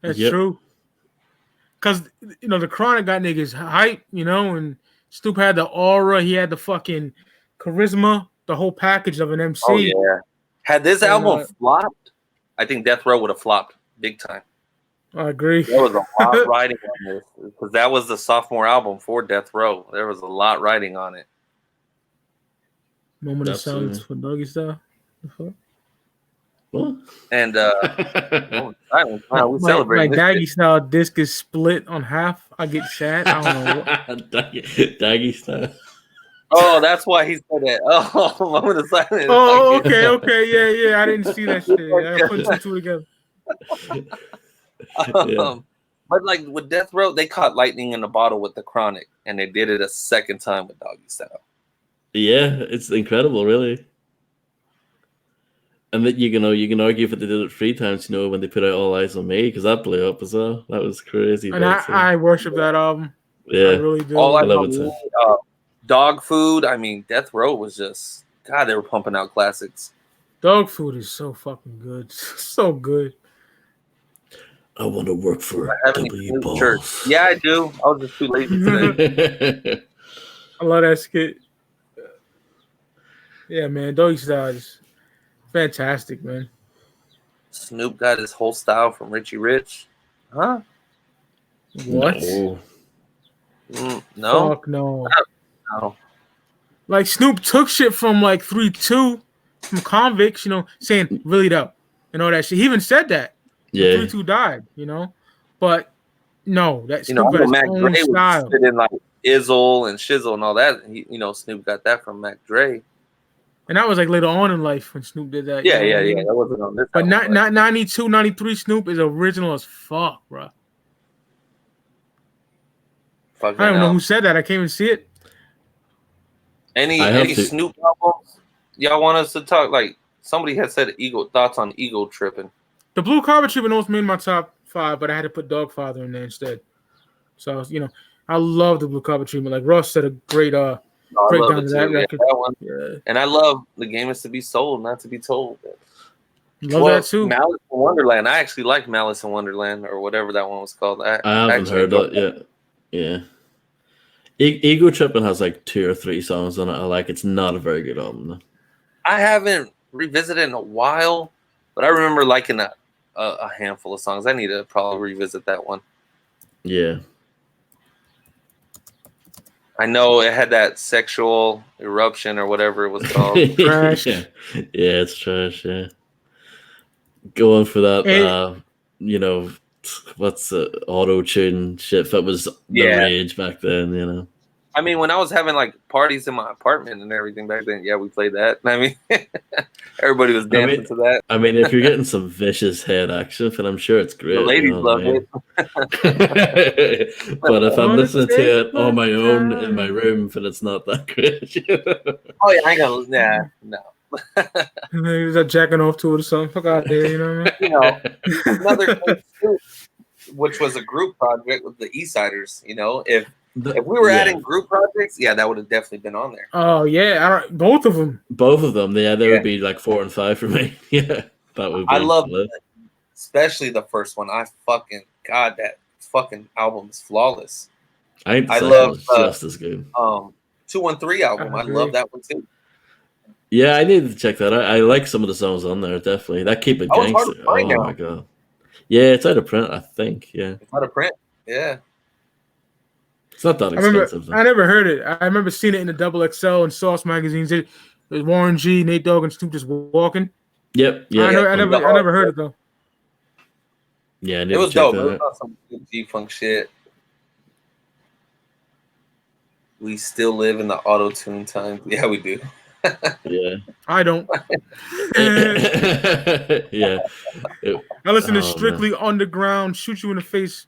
That's true. Because, the Chronic got niggas hype, and Snoop had the aura. He had the fucking charisma, the whole package of an MC. Oh, yeah. Had this album flopped, I think Death Row would have flopped big time. I agree. There was a lot riding on this because that was the sophomore album for Death Row. There was a lot riding on it. Moment of silence for Doggystyle. What? And we celebrate. My Doggystyle disc is split on half. I get sad. I don't know what. Doggystyle. Oh, that's why he said that. Oh, moment of silence. Oh, okay, yeah. I didn't see that shit. I put 2 and 2 together. But like with Death Row, they caught lightning in a bottle with the Chronic, and they did it a second time with Doggystyle. Yeah, it's incredible, really. And that you can argue if they did it 3 times, when they put out All Eyes on Me, because that blew up as well. That was crazy. And I worship that album. Yeah, I really do. All I Eyes love on it. Me, Dog Food. I mean, Death Row was just they were pumping out classics. Dog Food is so fucking good, so good. I want to work for W Balls. Church. Yeah, I do. I was just too lazy today. I love that skit. Yeah, man, Doggystyle is fantastic, man. Snoop got his whole style from Richie Rich. Huh? What? No. Fuck no. No. Like Snoop took shit from like 3-2 from Convicts, saying really though, and all that shit. He even said that. Yeah. 3-2 died, But no, that Snoop I know got his Mac own Dre style. was in like Izzle and Shizzle and all that. Snoop got that from Mac Dre. And that was like later on in life when Snoop did that. Yeah. That wasn't on this. But not 92, 93 Snoop is original as fuck, bro. I don't know who said that. I can't even see it. Any Snoop albums y'all want us to talk? Like somebody had said thoughts on ego tripping. The Blue Carpet Treatment almost made my top 5, but I had to put Dogfather in there instead. So I love the Blue Carpet Treatment. Like Ross said, a great breakdown of that record. That one. Yeah. And I love The Game Is to Be Sold, Not to Be Told. Love that too. Malice in Wonderland. I actually like Malice in Wonderland or whatever that one was called. I haven't heard that yet. Yeah. Ego Tripping has like 2 or 3 songs on it. I like. It's not a very good album though. I haven't revisited in a while, but I remember liking a handful of songs. I need to probably revisit that one. Yeah. I know it had that sexual eruption or whatever it was called. Trash. Yeah, it's trash. Yeah. Going for that, what's auto tune shit that was the rage back then, I mean, when I was having like parties in my apartment and everything back then, we played that. I mean, everybody was dancing to that. I mean, if you're getting some vicious head action, then I'm sure it's great. The ladies love it. But if I'm listening to it on my own in my room, then it's not that great. Oh yeah, I ain't gonna. No. He's like jacking off to it or something. Fuck out there, you know what I mean? Another thing too, which was a group project with the East Siders. If we were adding group projects, that would have definitely been on there. Oh yeah, both of them. Both of them, they would be like 4 and 5 for me. Yeah, that would. I love, especially the first one. God, that fucking album is flawless. I love just as good. 213 album, I love that one too. Yeah, I need to check that out. I like some of the songs on there, definitely. That Keep It Gangster. Oh my god. Yeah, it's out of print, I think. Yeah, it's out of print. Yeah. It's not that expensive. I never heard it. I remember seeing it in the Double XL and Sauce magazines. It was Warren G, Nate Dogg, and Snoop just walking. Yep. Yeah. I never heard it though. Yeah, it was dope. It was not some G-Funk shit. We still live in the auto-tune time. Yeah, we do. Yeah. I don't. Yeah. I listen to strictly underground, shoot you in the face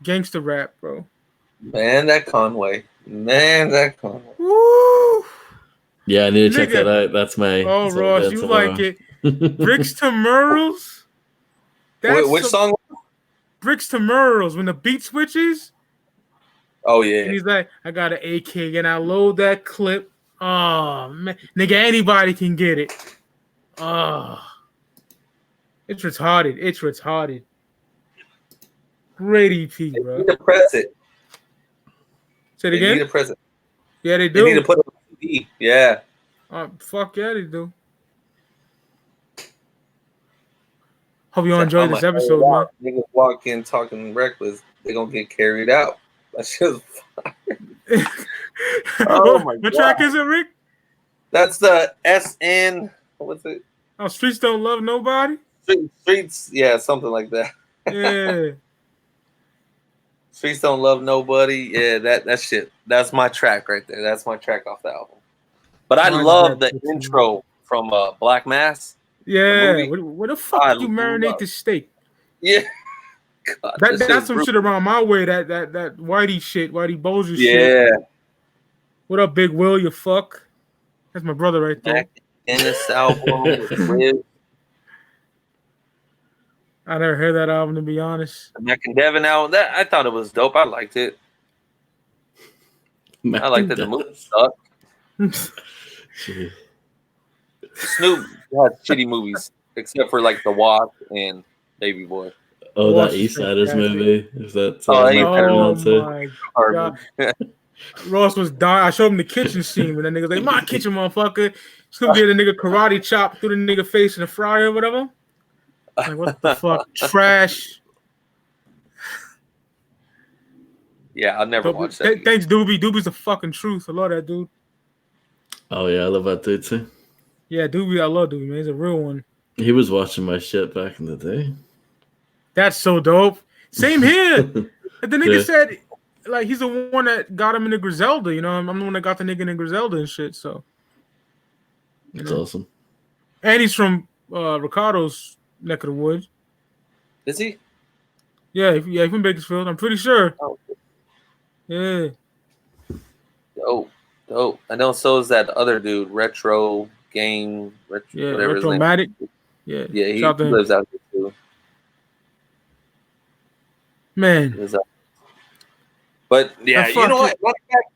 gangster rap, bro. Man, that Conway. Woo! Yeah, I need to check Nigga. that out. That's my. Oh, that's what I'm Ross, doing you tomorrow. like it? Bricks to Merles. Which song? Bricks to Merles when the beat switches. Oh And yeah. he's like, I got an AK and I load that clip. Oh man, nigga, anybody can get it. Oh, it's retarded. It's retarded. Great EP, They bro. need to press it. Say it They again. need to press it. Yeah, they They need to do. put it on CD. Yeah. Fuck yeah, they do. Hope you all enjoyed this episode, man. Niggas walk in talking reckless. They gonna get carried out. That shit was fire. Oh my What God. track is it, Rick? That's the SN. What's it? Oh, Streets Don't Love Nobody. Streets. Yeah, something like that. Yeah. Streets Don't Love Nobody. Yeah, that shit. That's my track right there. That's my track off the album. But I Mine's love that the too. intro from Black Mass. Yeah. movie. Where the fuck I did you marinate love- the steak? Yeah. God, that shit That's is some brutal. shit around my way. That Whitey shit, Whitey Bulger shit. Yeah. What up, Big Will? You fuck. That's my brother right there. Mac in this album with Wiz. I never heard that album, to be honest. The Mac and Devin album. That I thought it was dope. I liked it. I liked that the movie sucked. Gee. Snoop had shitty movies, except for like The Walk and Baby Boy. Oh, Watch that East it, Siders that's movie. Is that? Oh, Mark yeah. Oh Ronson? my god. Ross was dying. I showed him the kitchen scene when that nigga's like, my kitchen, motherfucker. Snoop gave the nigga karate chop through the nigga face in the fryer or whatever. Like, what the fuck? Trash. Yeah, I'll never watch that. Thanks, Doobie. Doobie's the fucking truth. I love that dude. Oh yeah, I love that dude too. Yeah, Doobie, I love Doobie, man. He's a real one. He was watching my shit back in the day. That's so dope. Same here. And the nigga Yeah. said, like, he's the one that got him into Griselda. You know, I'm the one that got the nigga in Griselda and shit. So, you That's know. awesome. And he's from Ricardo's neck of the woods. Is he? Yeah, he's from Bakersfield. I'm pretty sure. Oh. Yeah. Dope. I know. So is that other dude, Retro Game, Yeah, whatever his name. Retromatic. Yeah. Yeah, he Shout out to him. lives out there too. Man. Lives out. But yeah, you know what?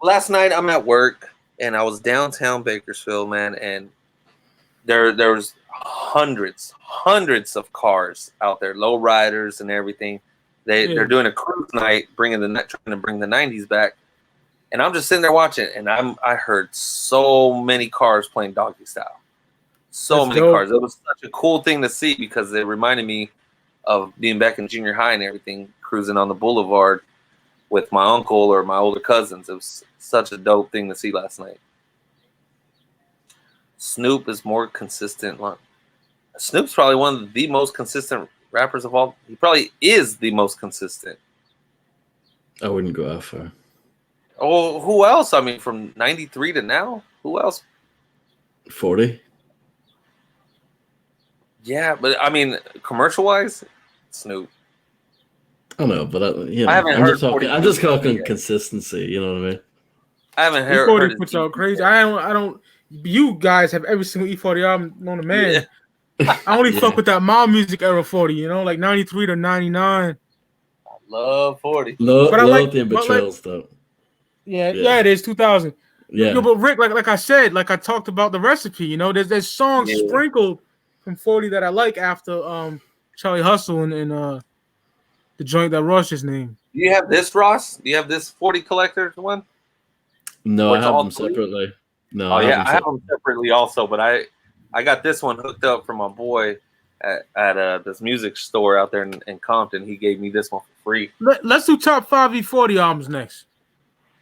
Last night I'm at work and I was downtown Bakersfield, man, and there was hundreds of cars out there, low riders and everything. They're doing a cruise night, trying to bring the 90s back. And I'm just sitting there watching, and I heard so many cars playing Doggystyle. So That's many dope. cars. It was such a cool thing to see because it reminded me of being back in junior high and everything, cruising on the boulevard with my uncle or my older cousins. It was such a dope thing to see last night. Snoop is more consistent. Snoop's probably one of the most consistent rappers of all. He probably is the most consistent. I wouldn't go that far. Oh, who else? I mean, from 93 to now, who else? 40. Yeah, but I mean, commercial-wise, Snoop. I know, but I haven't heard 40 I'm just talking yet. consistency. You know what I mean? I haven't heard. E40 his puts out crazy. I don't. You guys have every single E40 album known to man. Yeah. I only Yeah. fuck with that Mob Music era 40. You know, like 93 to 99. I love 40. But I like- Loyalty and but like- betrayals, though. Yeah, it is 2000. Yeah. Yo, but Rick, like I said, like I talked about the recipe. You know, there's songs Yeah. sprinkled from 40 that I like after Charlie Hustle and the joint that Ross just named. Do you have this, Ross? Do you have this 40 collector one? No, Or I it's have all them three? separately. No, Oh yeah, I have them them separately also, but I got this one hooked up from my boy at this music store out there in Compton. He gave me this one for free. Let's do top 5 E40 albums next.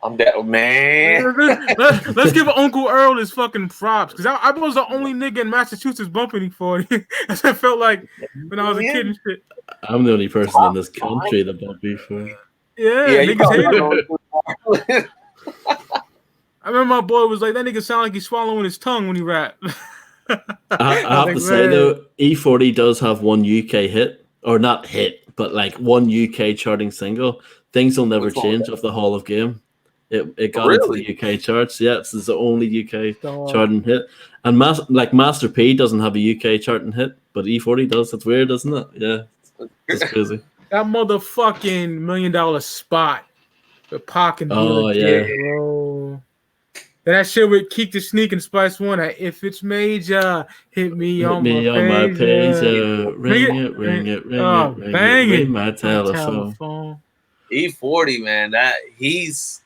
I'm that man. Let's give Uncle Earl his fucking props because I was the only nigga in Massachusetts bumping E40. As I felt like when I was a kid and shit. I'm the only person in this country that bought before. Yeah, you niggas hate it. probably I remember my boy was like, that nigga sound like he's swallowing his tongue when he rap. I have to say though, E40 does have one UK hit, or not hit, but like one UK charting single. Things will never Which one? change of the Hall of Game. It got Really? into the UK charts. Yeah, it's the only UK Dog. charting hit. And Master P doesn't have a UK charting hit, but E40 does. That's weird, isn't it? Yeah, it's crazy. That motherfucking $1 million spot with Pac and Oh, legit, yeah. bro. That shit with Keep the Sneak and Spice One. If it's major, hit me Hit on me my on my page. pager. Ring it, ring it, ring Oh, it, ring bang it. it. Ring my telephone. E40, man, that he's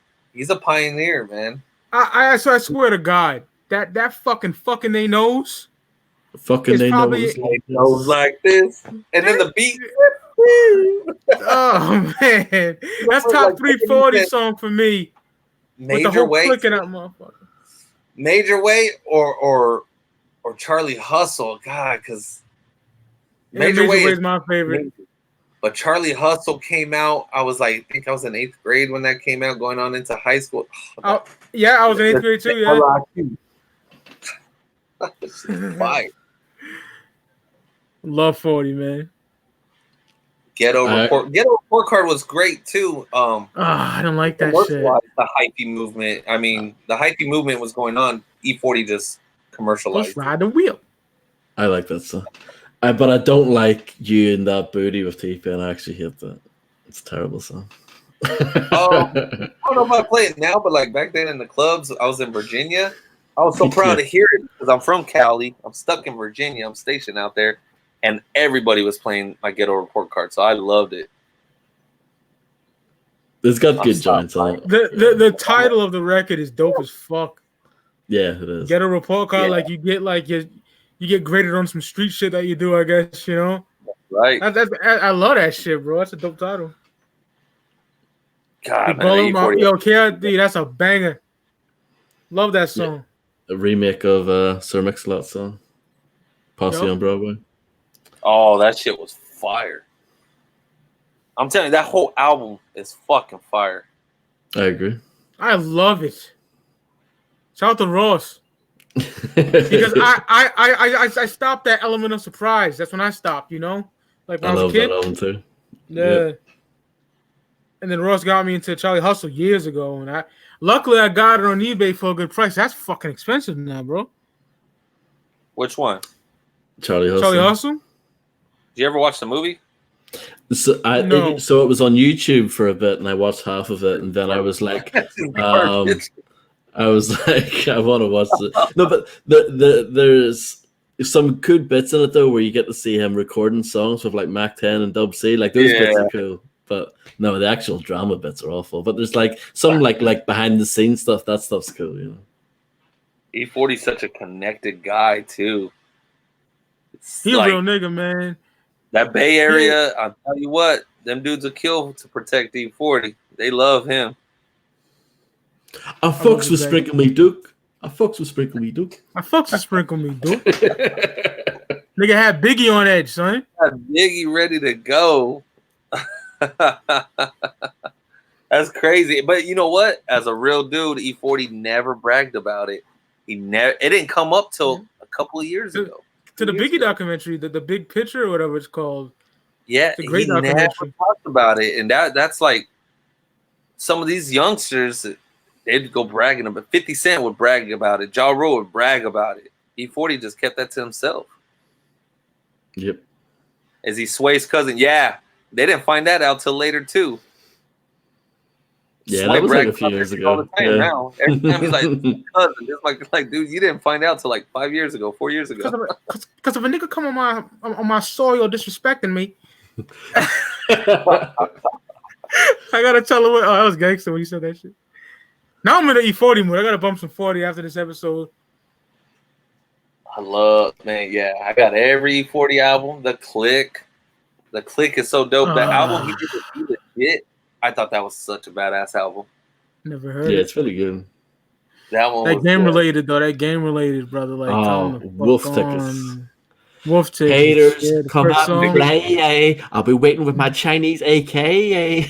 a pioneer, man. I swear to God, that fucking they knows. Fucking It's they know probably- it's like Goes this. like this, and then the beat. Oh man, that's top 340 song for me. With the Major whole Way, clicking out, motherfucker. Major Way, or Charlie Hustle, God, because Major Way is my favorite. But Charlie Hustle came out. I think I was in 8th grade when that came out, going on into high school. Yeah, I was in 8th grade too. Yeah, Fire. love 40, man. Ghetto Report Card was great too. I don't like that shit. The hypey movement. I mean, the hypey movement was going on. E40 just commercialized. Let's ride the wheel. I like that song. But I don't like You and That Booty with T-Pain. I actually hate that. It's a terrible song. I don't know if I play it now, but like back then in the clubs, I was in Virginia. I was so proud to hear it because I'm from Cali. I'm stuck in Virginia. I'm stationed out there, and everybody was playing my Ghetto Report Card, so I loved it. It's got good joints on it. The title of the record is dope as fuck. Yeah, it is. Get a report card, like you get graded on some street shit that you do, I guess, you know. Right. I love that shit, bro. That's a dope title. God, man, KRD, that's a banger. Love that song. A remake of Sir Mix-a-Lot's song, Posse on Broadway. Oh, that shit was fire. I'm telling you, that whole album is fucking fire. I agree. I love it. Shout out to Ross. Because I stopped that element of surprise. That's when I stopped, you know? Like when I was a kid. That album too. Yeah. And then Ross got me into Charlie Hustle years ago. And luckily I got it on eBay for a good price. That's fucking expensive now, bro. Which one? Charlie Hustle. Charlie Hustle? Did you ever watch the movie? So it was on YouTube for a bit, and I watched half of it, and then I was like, I want to watch it. No, but there's some good bits in it though, where you get to see him recording songs with like Mac 10 and Dub C. Like those bits are cool, but no, the actual drama bits are awful. But there's like some like behind the scenes stuff. That stuff's cool, you know. E40's such a connected guy too. He's a real nigga, man. That Bay Area, I'll tell you what, them dudes will kill to protect E40. They love him. I fucks with Sprinkle Me Duke. I fucks with Sprinkle Me Duke. Nigga had Biggie on edge, son. Had Biggie ready to go. That's crazy. But you know what? As a real dude, E40 never bragged about it. It didn't come up till a couple of years ago. To the Biggie documentary, the Big Picture or whatever it's called. Yeah, it's a great documentary. Never talked about it, and that's like some of these youngsters. They'd go bragging about it. 50 Cent would brag about it. Ja Rule would brag about it. E40 just kept that to himself. Yep. Is he Sway's cousin? Yeah, they didn't find that out till later too. Yeah, Sway that was like a few all years the ago. time now. Every time he's like, cousin. It's like, dude, you didn't find out till like 5 years ago, 4 years ago. Because if a nigga come on my soil disrespecting me, I gotta tell him. That was gangster when you said that shit. Now I'm in the E40 mood. I gotta bump some 40 after this episode. I I got every E40 album. The Click is so dope. That album he did with legit. I thought that was such a badass album. Never heard. Yeah, it's really good. That game related though. That game related, brother. Like, Wolf tickets. Wolf tickets. Haters, come out and play. I'll be waiting with my Chinese AK.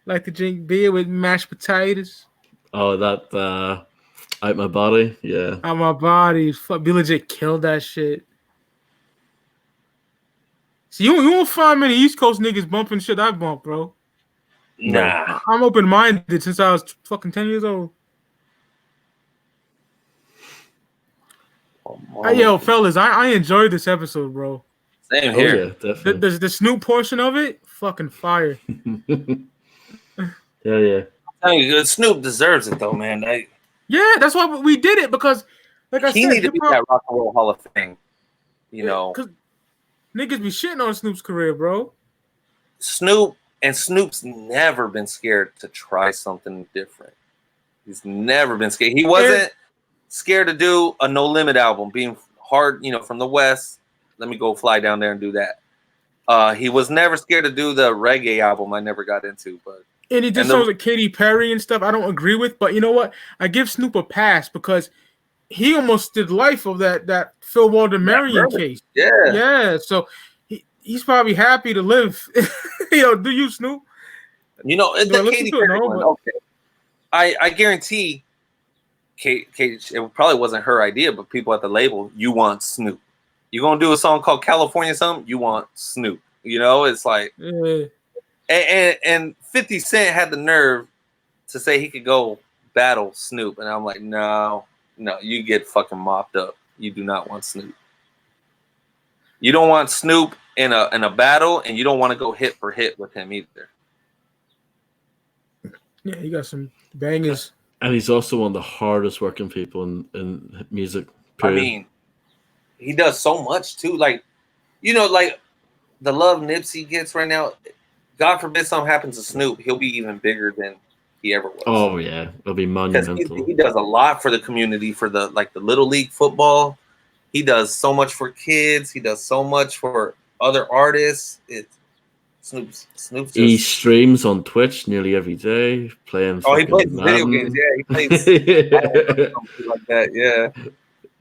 Like to drink beer with mashed potatoes. Oh, that Out My Body, yeah. Out My Body. Fuck, Be Legit killed that shit. See, you won't find many East Coast niggas bumping shit I bump, bro. Nah. I'm open-minded since I was fucking 10 years old. Yo, fellas, I enjoyed this episode, bro. Same Oh here. yeah, definitely. The Snoop portion of it, fucking fire. yeah. I mean, Snoop deserves it though, man. Yeah, that's why we did it because, like I He said, need to be that Rock and Roll Hall of Fame. You know, because niggas be shitting on Snoop's career, bro. Snoop's never been scared to try something different. He's never been scared. He wasn't scared to do a No Limit album, being hard, from the West. Let me go fly down there and do that. He was never scared to do the reggae album. I never got into, and he did songs like Katy Perry and stuff. I don't agree with, but you know what? I give Snoop a pass because he almost did life of that Phil Walden Marion case. Yeah. So he's probably happy to live. Do you, Snoop? The Katy Perry one. Okay, I guarantee. Kate, it probably wasn't her idea, but people at the label, you want Snoop. You're gonna do a song called California something, you want Snoop. It's like, and 50 Cent had the nerve to say he could go battle Snoop, and I'm like, no, you get fucking mopped up. You do not want Snoop. You don't want Snoop in a battle, and you don't want to go hit for hit with him either. Yeah, he got some bangers. And he's also one of the hardest working people in music. Period. I mean, he does so much too. Like, like the love Nipsey gets right now. God forbid something happens to Snoop, he'll be even bigger than he ever was. Oh yeah, it'll be monumental. He does a lot for the community, for the little league football. He does so much for kids. He does so much for other artists. Snoop's he streams on Twitch nearly every day, playing. Oh, he plays video games. Yeah, he plays something like that. Yeah,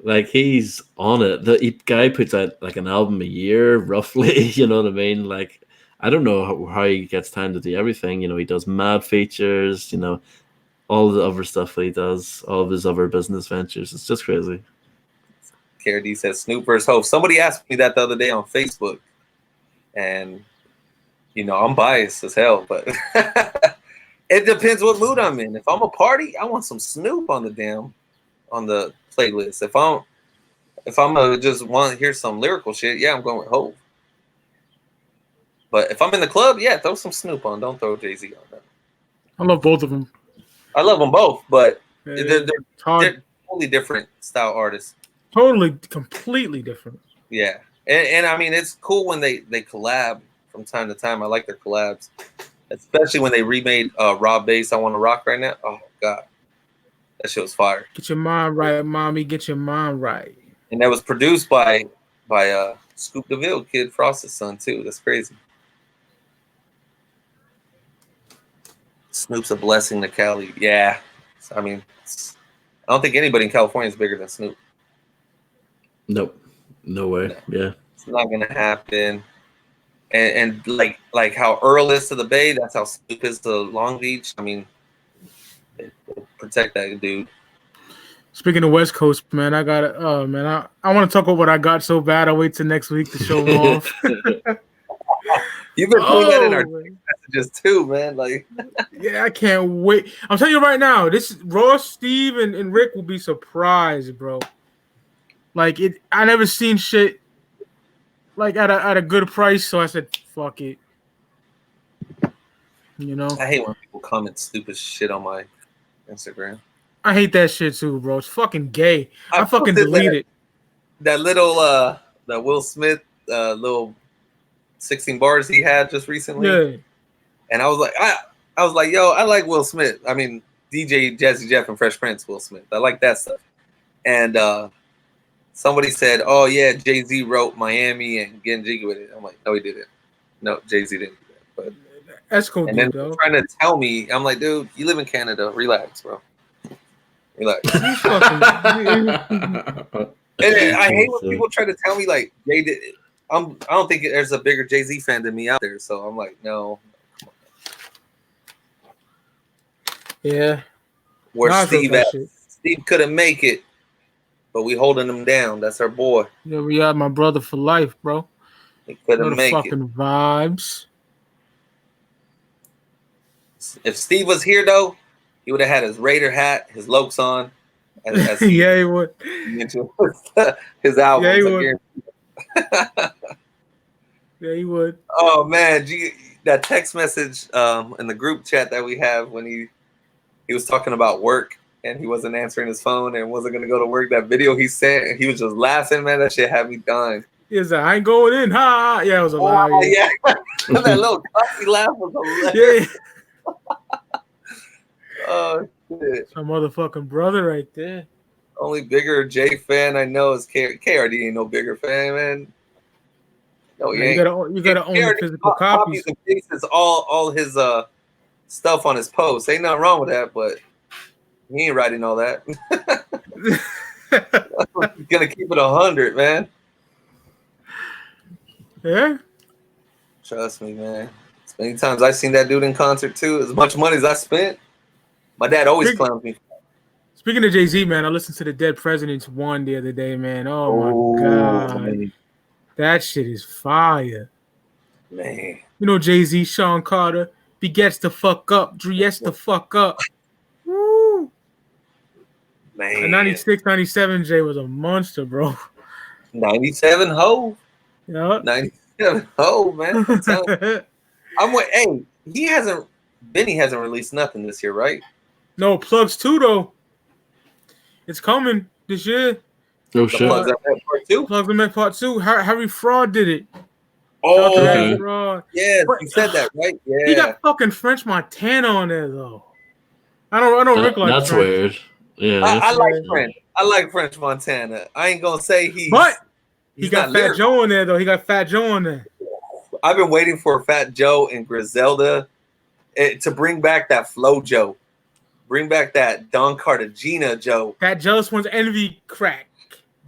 like he's on it. The guy puts out like an album a year, roughly. You know what I mean? Like, I don't know how he gets time to do everything. He does mad features. All the other stuff that he does, all of his other business ventures. It's just crazy. KRD says Snoop versus Hov. Somebody asked me that the other day on Facebook, and I'm biased as hell, but it depends what mood I'm in. If I'm a party, I want some Snoop on the playlist. If I'm just want to hear some lyrical shit, yeah, I'm going with Hov. But if I'm in the club, yeah, throw some Snoop on. Don't throw Jay-Z on that. I love both of them. I love them both, but they're totally different style artists. Totally, completely different. Yeah, and I mean, it's cool when they collab from time to time. I like their collabs, especially when they remade Rob Bass, I Want to Rock Right Now. Oh, God. That shit was fire. Get your mind right, mommy. Get your mind right. And that was produced by Scoop DeVille, Kid Frost's son, too. That's crazy. Snoop's a blessing to Cali. Yeah. I mean, I don't think anybody in California is bigger than Snoop. Nope. No way. No. Yeah. It's not going to happen. And like how Earl is to the Bay, that's how Snoop is to Long Beach. I mean, protect that dude. Speaking of West Coast, man, I got it. Oh man, I want to talk about what I got so bad. I'll wait till next week to show them off. You've been putting that in our messages too, man. Like, yeah, I can't wait. I'm telling you right now, this Ross, Steve, and Rick will be surprised, bro. Like I never seen shit like at a good price, so I said, "Fuck it." I hate when people comment stupid shit on my Instagram. I hate that shit too, bro. It's fucking gay. I fucking delete it. That little that Will Smith little 16 bars he had just recently. Yeah. And I was like, yo, I like Will Smith. I mean, DJ Jazzy Jeff and Fresh Prince Will Smith. I like that stuff. And somebody said, oh yeah, Jay-Z wrote Miami and Getting Jiggy with it. I'm like, no, he didn't. No, Jay-Z didn't do that. But that's cool. And then trying to tell me, I'm like, dude, you live in Canada. Relax, bro. Relax. And I hate when people try to tell me like Jay did. I don't think there's a bigger Jay-Z fan than me out there. So I'm like, no. Yeah. Where's Steve at? Steve couldn't make it, but we holding him down. That's our boy. Yeah, we are my brother for life, bro. He couldn't make it. Fucking vibes. If Steve was here though, he would have had his Raider hat, his Lokes on. As Yeah, he would. Into his albums. Yeah, he would. Yeah, he would. Oh man, that text message in the group chat that we have when he was talking about work and he wasn't answering his phone and wasn't gonna go to work. That video he sent, he was just laughing, man. That shit had me dying. He was like, I ain't going in, ha! Yeah, it was hilarious. Yeah, that little coffee laugh was hilarious. Yeah. Oh shit! My motherfucking brother right there. Only bigger J fan I know is KRD. Ain't no bigger fan, man. No, you ain't. You gotta own the physical copies. And pastes all his stuff on his posts. Ain't nothing wrong with that, but he ain't writing all that. He's gonna keep it 100, man. Yeah. Trust me, man. As many times I've seen that dude in concert too. As much money as I spent, my dad always clowns me. Speaking of Jay-Z, man, I listened to the Dead Presidents 1 the other day, man. Oh my god. Man. That shit is fire. Man. You know Jay-Z, Sean Carter, he gets the fuck up, Dries the fuck up. Woo. Man. The 96, 97 Jay was a monster, bro. 97 ho. Yeah. 97 ho, man. Hey, Benny hasn't released nothing this year, right? No, Plugs 2 though. It's coming this year. Oh shit! Plugs Part 2. Plugs Met Part 2. Harry Fraud did it. Oh, Harry Fraud. Yes, you said that, right? Yeah. He got fucking French Montana on there though. I don't recognize. That's French. weird. Yeah, I like French. I like French Montana. I ain't gonna say he got Fat Joe on there though. He got Fat Joe on there. I've been waiting for Fat Joe and Griselda to bring back that Flow Joe. Bring back that Don Cartagena Joe. That Jealous One's Envy crack.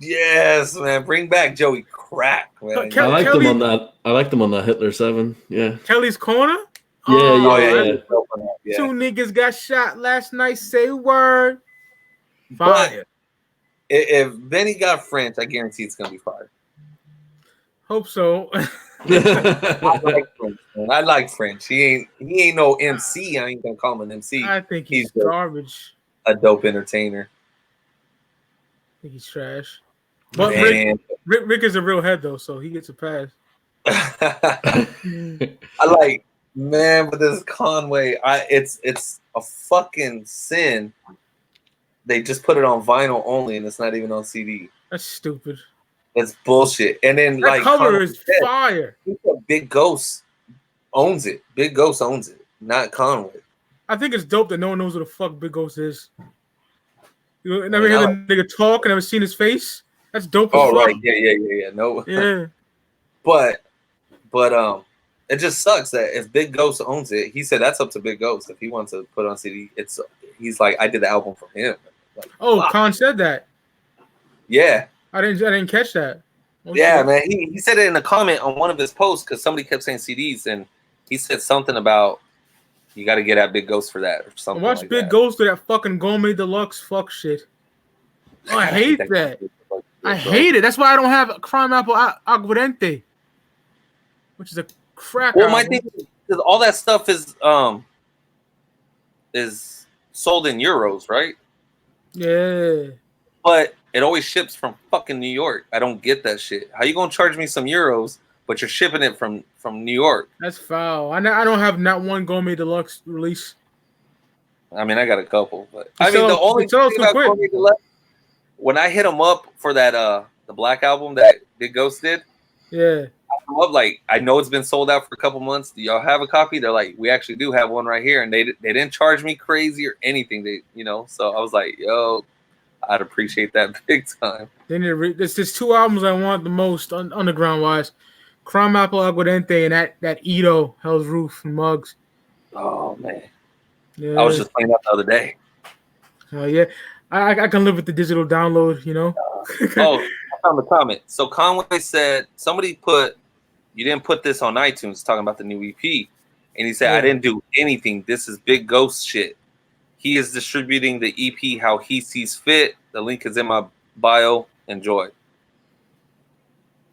Yes, man. Bring back Joey Crack, man. I like them on that. I like them on that Hitler 7. Yeah. Kelly's Corner. Yeah. Two niggas got shot last night. Say word. Fire. But if Benny got French, I guarantee it's gonna be fire. Hope so. I like French, man. I like French. He ain't no MC. I ain't gonna call him an MC. I think he's garbage. A dope entertainer. I think he's trash. But Rick is a real head though, so he gets a pass. I like, man, but this Conway, it's a fucking sin. They just put it on vinyl only, and it's not even on CD. That's stupid. That's bullshit. And then that cover is fire. Big Ghost owns it. Big Ghost owns it, not Conway. I think it's dope that no one knows who the fuck Big Ghost is. You never hear the nigga talk and never seen his face? That's dope. Oh, right. Yeah. No. Yeah. But it just sucks that if Big Ghost owns it, he said that's up to Big Ghost. If he wants to put on CD, he's like, I did the album for him. Like, wow. Khan said that. Yeah. I didn't catch that. Yeah, man. He said it in a comment on one of his posts because somebody kept saying CDs, and he said something about you got to get at Big Ghost for that or something. Watch like Big that. Ghost do that fucking Gourmet Deluxe fuck shit. Oh, I hate that. I hate it. That's why I don't have Crime Apple Aguardiente, which is a crack. Well, my thing is all that stuff is sold in euros, right? Yeah. But it always ships from fucking New York. I don't get that shit. How you gonna charge me some euros, but you're shipping it from New York? That's foul. I don't have not one Gourmet Deluxe release. I mean, I got a couple, but the only thing about Gourmet Deluxe, when I hit them up for that the Black album that Big Ghost did, yeah, I know it's been sold out for a couple months. Do y'all have a copy? They're like, we actually do have one right here, and they didn't charge me crazy or anything. So I was like, yo, I'd appreciate that big time. There's 2 albums I want the most underground wise: Crime Apple Aguardiente and that Ito Hell's Roof and Mugs. Oh man, yeah. I was just playing that the other day. Yeah, I can live with the digital download, you know. I found the comment. So Conway said somebody you didn't put this on iTunes talking about the new EP, and he said I didn't do anything. This is Big Ghost shit. He is distributing the EP how he sees fit. The link is in my bio. Enjoy.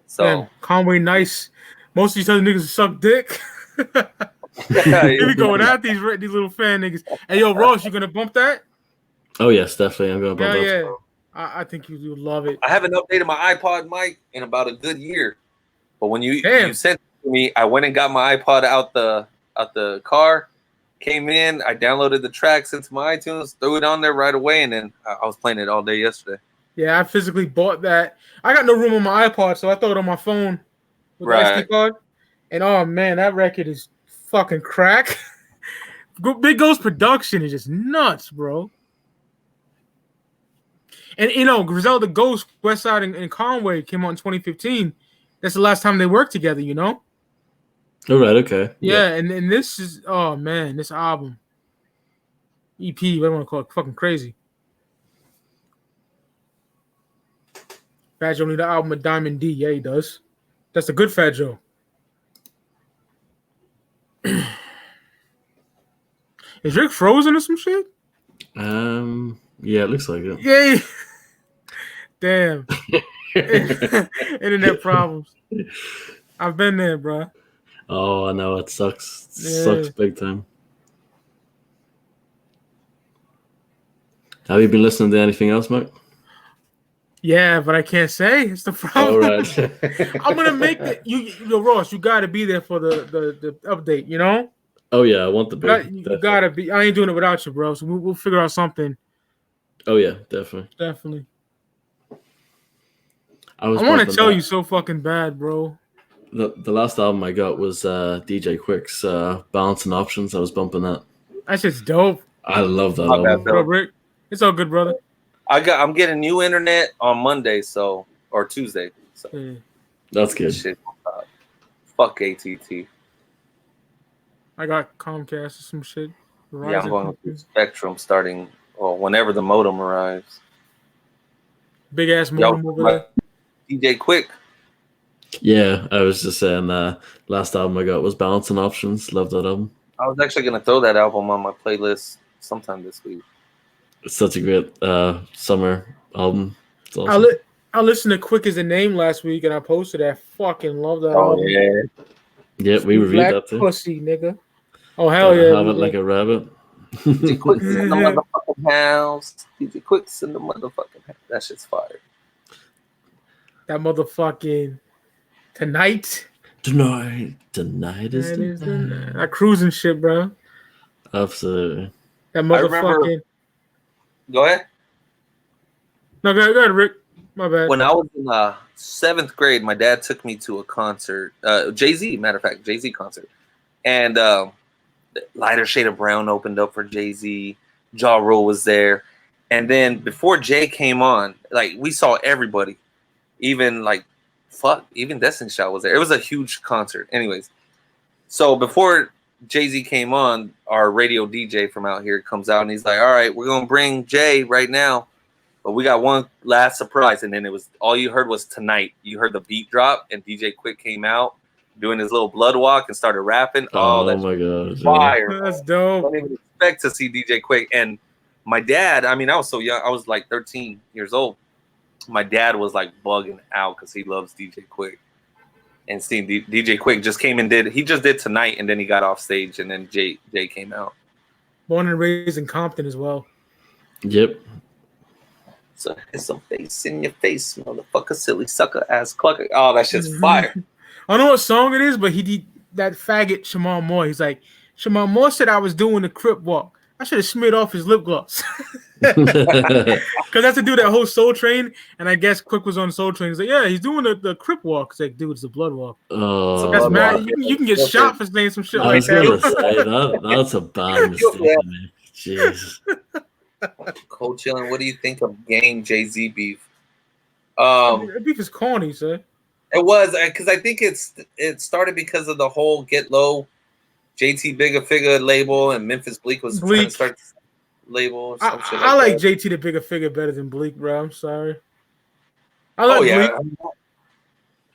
So Damn, Conway nice. Most of these other niggas suck dick. They be going at these little fan niggas. Hey, yo, Ross, you gonna bump that? Oh yes, definitely. I'm going to Hell bump that. yeah. I think you would love it. I haven't updated my iPod mic in about a good year. But when you sent it to me, I went and got my iPod out the car, came in, I downloaded the tracks into my iTunes, threw it on there right away, and then I was playing it all day yesterday. Yeah, I physically bought that. I got no room on my iPod, so I throw it on my phone with the SD card. And oh man, that record is fucking crack. Big Ghost production is just nuts, bro. And you know, Griselda Ghost, Westside and Conway came out in 2015. That's the last time they worked together, you know? All right, okay. Yeah, and this is oh man, this album. EP, what do you want to call it? Fucking crazy. Fat Joe need the album with Diamond D. Yeah, he does. That's a good Fat Joe. Is Rick frozen or some shit? Yeah, it looks like it. Yeah. Damn. Internet problems. I've been there, bro. Oh, I know. It sucks. Sucks big time. Have you been listening to anything else, Mike? Yeah, but I can't say. It's the problem. All right. I'm gonna make it. You Ross, you gotta be there for the update, you know? Oh yeah, I want to be. You gotta be. I ain't doing it without you, bro. So we'll figure out something. Oh yeah, definitely. Definitely. I want to tell you so fucking bad, bro. The last album I got was DJ Quick's Balance and Options. I was bumping that. That shit's dope. I love that album. Bro, Rick. It's all good, brother. I'm getting new internet on Monday, or Tuesday. So that's good. Shit. Fuck ATT. I got Comcast or some shit. Verizon. Yeah, I'm going to Spectrum starting whenever the modem arrives. Big ass modem over there. DJ Quick. Yeah, I was just saying last album I got was Balance and Options. Love that album. I was actually going to throw that album on my playlist sometime this week. It's such a great summer album. It's awesome. I listened to Quick as a Name last week and I posted that. Fucking love that album. Yeah. Yeah, we reviewed that too. Pussy, nigga. Oh, hell yeah. Have it like a rabbit. DJ Quick's in the motherfucking house. DJ Quick's in the motherfucking house. That shit's fire. That motherfucking Tonight is the night. That cruising shit, bro. Absolutely. That motherfucking. Go ahead. No, go ahead, Rick. My bad. When I was in 7th grade, my dad took me to a concert. Jay-Z, matter of fact, Jay-Z concert. And Lighter Shade of Brown opened up for Jay-Z. Ja Rule was there. And then before Jay came on, like, we saw everybody. Even Destiny Child was there. It was a huge concert. Anyways, so before Jay-Z came on, our radio DJ from out here comes out and he's like, all right, we're going to bring Jay right now. But we got one last surprise. And then it was all you heard was Tonight. You heard the beat drop and DJ Quick came out doing his little blood walk and started rapping. Oh my God. Fire. That's dope. I don't even expect to see DJ Quick. And my dad, I mean, I was so young. I was like 13 years old. My dad was like bugging out because he loves DJ Quick. And seeing DJ Quick just came and did Tonight, and then he got off stage, and then Jay came out. Born and raised in Compton as well. Yep. So it's some face in your face, motherfucker, silly sucker, ass clucker. Oh, that shit's fire. I don't know what song it is, but he did that faggot Shamal Moore. He's like, Shamal Moore said I was doing the Crip walk. I should have smeared off his lip gloss. Because that's to do that whole Soul Train. And I guess Quick was on Soul Train. He's like, yeah, he's doing the Crip walk. It's like, dude, it's a blood walk. Oh, that's mad. You can get shot for saying some shit like that. I was going to say, that's a bad mistake. Man. Jesus. Cold chilling. What do you think of Gang Jay-Z beef? Beef is corny, sir. It was, because I think it started because of the whole Get Low JT Bigger Figure label, and Memphis Bleak was trying to start the label. Or some shit I like JT the Bigger Figure better than Bleak, bro. I'm sorry. I like Bleak.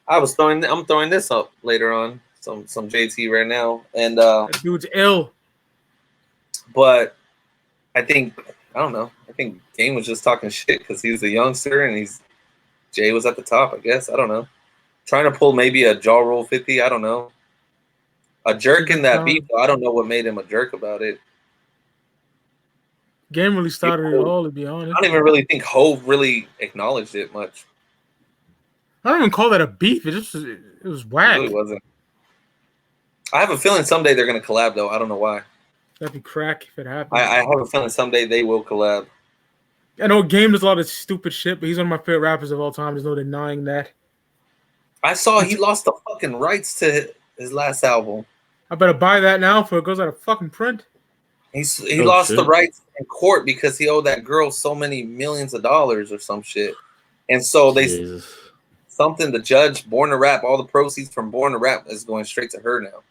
I'm throwing this up later on. Some JT right now, and that dude's ill. But I don't know. I think Game was just talking shit because he's a youngster and Jay was at the top. I guess I don't know. Trying to pull maybe a jaw roll 50. I don't know. A jerk in that beat. I don't know what made him a jerk about it. Game really started it all, to be honest. I don't even really think Hove really acknowledged it much. I don't even call that a beef. It was whack. It really wasn't. I have a feeling someday they're going to collab, though. I don't know why. That'd be crack if it happened. I have a feeling someday they will collab. I know Game does a lot of stupid shit, but he's one of my favorite rappers of all time. There's no denying that. I saw he lost the fucking rights to his last album. I better buy that now before it goes out of fucking print. He lost the rights in court because he owed that girl so many millions of dollars or some shit. And so the judge, Born to Rap, all the proceeds from Born to Rap is going straight to her now.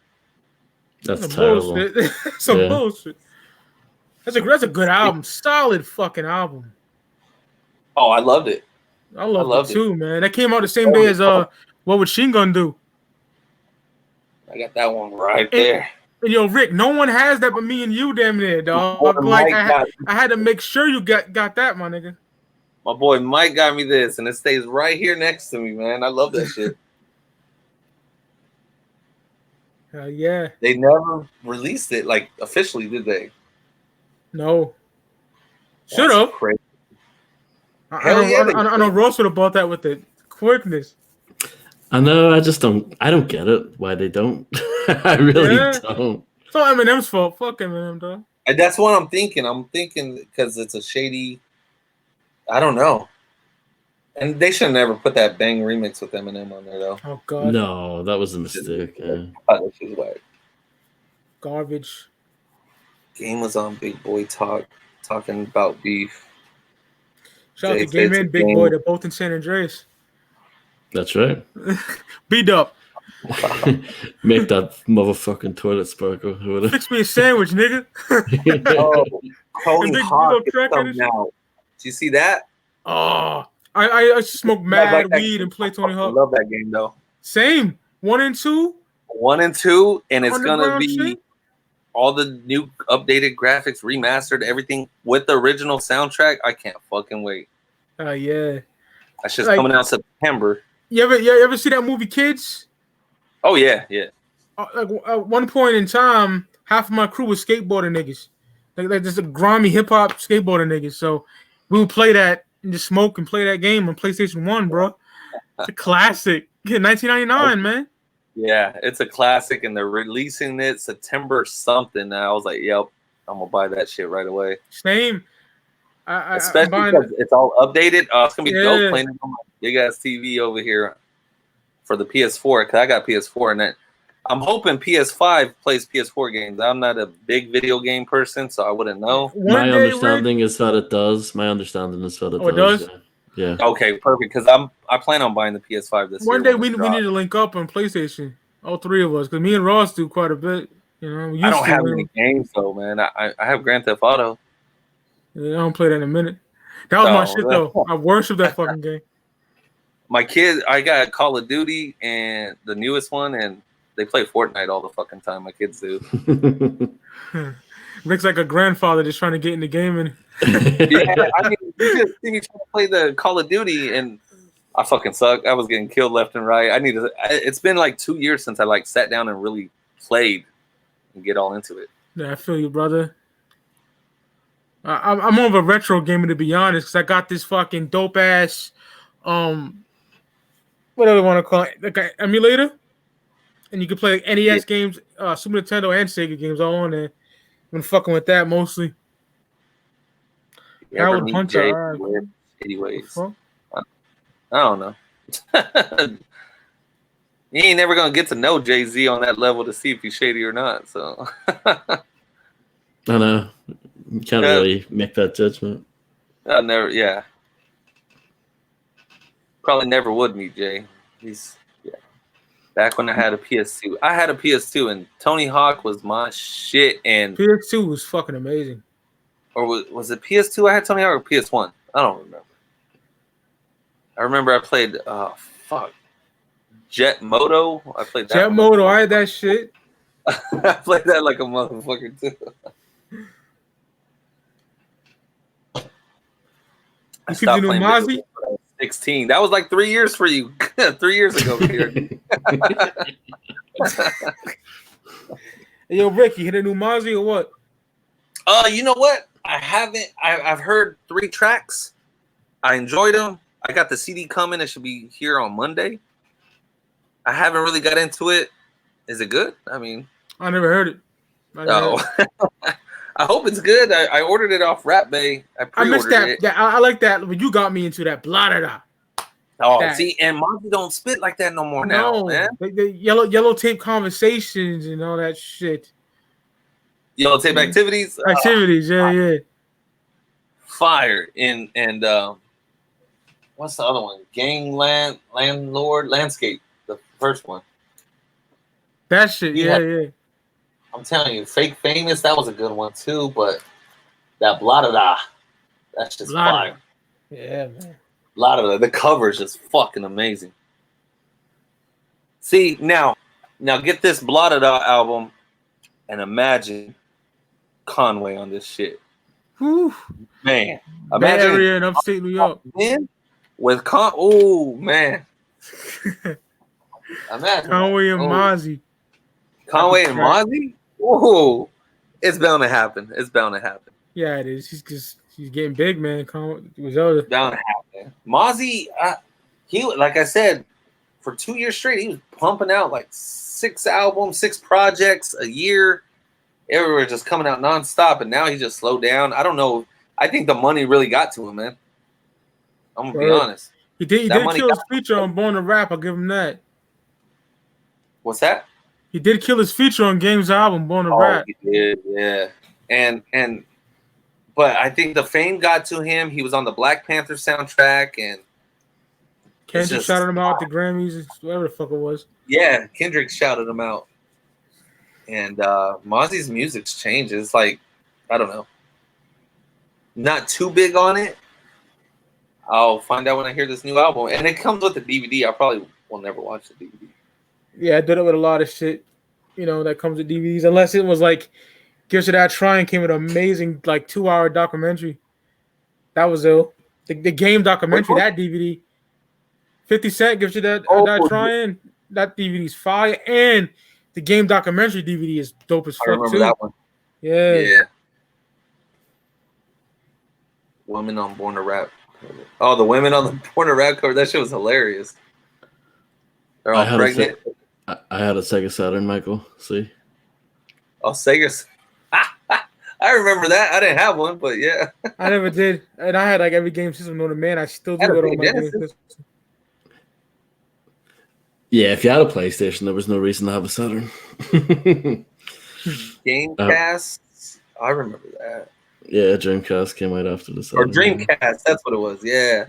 That's terrible. Bullshit. Some bullshit. That's a good album. Solid fucking album. Oh, I loved it. I loved it too, man. That came out the same day as What Would Shin Gun Do? I got that one right there. And yo, Rick, no one has that but me and you, damn near, dog. Like I had to make sure you got that, my nigga. My boy Mike got me this, and it stays right here next to me, man. I love that shit. Yeah. They never released it, like, officially, did they? No. Should have. I know Ross would have bought that with the quickness. I know. I don't get it. Why they don't? I really don't. It's all Eminem's fault. Fuck Eminem, dog. And that's what I'm thinking. I'm thinking because it's a shady. I don't know. And they should have never put that Bang remix with Eminem on there, though. Oh, God. No, that was a mistake. Yeah. That shit was whack. Garbage. Game was on Big Boy talking about beef. Shout out to Game and Big Boy. They're both in San Andreas. That's right. Beat up. Make that motherfucking toilet sparkle. Fix me a sandwich, nigga. Tony Hawk now. Do you see that? Oh, I smoke mad weed and play Tony Hawk. I love that game though. Same. 1 and 2. 1 and 2, and it's gonna be shit. All the new updated graphics, remastered, everything with the original soundtrack. I can't fucking wait. Yeah. That's just coming out September. You ever see that movie Kids? Oh yeah. At one point in time, half of my crew was skateboarding niggas. Like just a grimy hip hop skateboarding niggas. So we would play that and just smoke and play that game on PlayStation 1, bro. It's a classic. Yeah, 1999, man. Yeah, it's a classic, and they're releasing it September something. And I was like, yep, I'm gonna buy that shit right away. Same. Especially because it's all updated. It's gonna be dope playing it on my big ass TV over here for the PS4. Because I got PS4, and I'm hoping PS5 plays PS4 games. I'm not a big video game person, so I wouldn't know. My understanding is that it does. It does? Yeah. Okay, perfect. Because I plan on buying the PS5 this year. One day we need to link up on PlayStation. All three of us, because me and Ross do quite a bit. You know, I don't have any games though, man. I have Grand Theft Auto. Yeah, I don't play that in a minute. That was my shit though. I worship that fucking game. My kids, I got Call of Duty and the newest one, and they play Fortnite all the fucking time. My kids do. Rick's like a grandfather just trying to get into gaming. Yeah, I mean, you just see me trying to play the Call of Duty, and I fucking suck. I was getting killed left and right. It's been like 2 years since I sat down and really played and get all into it. Yeah, I feel you, brother. I'm more of a retro gamer, to be honest, because I got this fucking dope ass, whatever you want to call it, like an emulator, and you can play NES games, Super Nintendo, and Sega games all on there. I've been fucking with that mostly. You ever meet Jay anyways? Huh? I don't know. You ain't never gonna get to know Jay-Z on that level to see if he's shady or not. So I know. You can't really make that judgment. I never, probably never would meet Jay. Back when I had a PS2. I had a PS2, and Tony Hawk was my shit. And PS2 was fucking amazing. Or was it PS2 I had Tony Hawk or PS1? I don't remember. I remember I played, Jet Moto. I played that. Jet Moto, I had that shit. I played that like a motherfucker, too. I You see the stopped new playing video Mozzie? games when I was 16. That was like 3 years for you. 3 years ago, Kieran. Hey, yo, Rick, you hit a new Mozzie or what? You know what? I haven't. I've heard 3 tracks. I enjoyed them. I got the CD coming. It should be here on Monday. I haven't really got into it. Is it good? I mean, I never heard it. no. I hope it's good. I ordered it off Rap Bay. I missed that. it. I like that when you got me into that blah da da. Oh, that. see, and Monty don't spit like that no more now, man. The yellow tape conversations and all that shit. Yellow tape activities. Activities, yeah. Fire and what's the other one? Landlord Landscape, the first one. That shit, yeah. I'm telling you, Fake Famous, that was a good one too, but that blah da da, that's just fire. Yeah, man. The cover is just fucking amazing. See, now get this blah da da album and imagine Conway on this shit. Whew. Man, Bay Area in upstate New York. With oh man. Imagine Conway and Mozzie. Conway and Mozzie? Whoa. It's bound to happen. Yeah, it is. He's getting big, man. Conway was other. Bound to happen. Mozzie, he, like I said, for 2 years straight, he was pumping out like 6 albums, 6 projects a year. Everywhere just coming out nonstop, and now he just slowed down. I don't know. I think the money really got to him, man. I'm gonna be honest. He did kill his feature on Born to Rap. I'll give him that. What's that? He did kill his feature on Game's album, Born to Rap. He did, yeah. But I think the fame got to him. He was on the Black Panther soundtrack, and Kendrick shouted him out at the Grammys, whatever the fuck it was. Yeah, Kendrick shouted him out. And Mozzie's music's changed. It's like, I don't know. Not too big on it. I'll find out when I hear this new album. And it comes with the DVD. I probably will never watch the DVD. Yeah, I did it with a lot of shit, that comes with DVDs. Unless it was like, Give You That Try and came with an amazing, 2-hour documentary. That was ill. The game documentary, that DVD. 50 Cent Gives You That Trying. That DVD's fire. And the game documentary DVD is dope as fuck, I remember too. that one. Yeah. Women on Born to Rap. Oh, the women on the Born to Rap cover. That shit was hilarious. They're all pregnant. I had a Sega Saturn, Michael. See? Oh, Sega's. I remember that. I didn't have one, but yeah. I never did. And I had every game system known to man. I still do it on my game system. Yeah, if you had a PlayStation, there was no reason to have a Saturn. Gamecast. I remember that. Yeah, Dreamcast came out after the Saturn. Or Dreamcast, that's what it was. Yeah.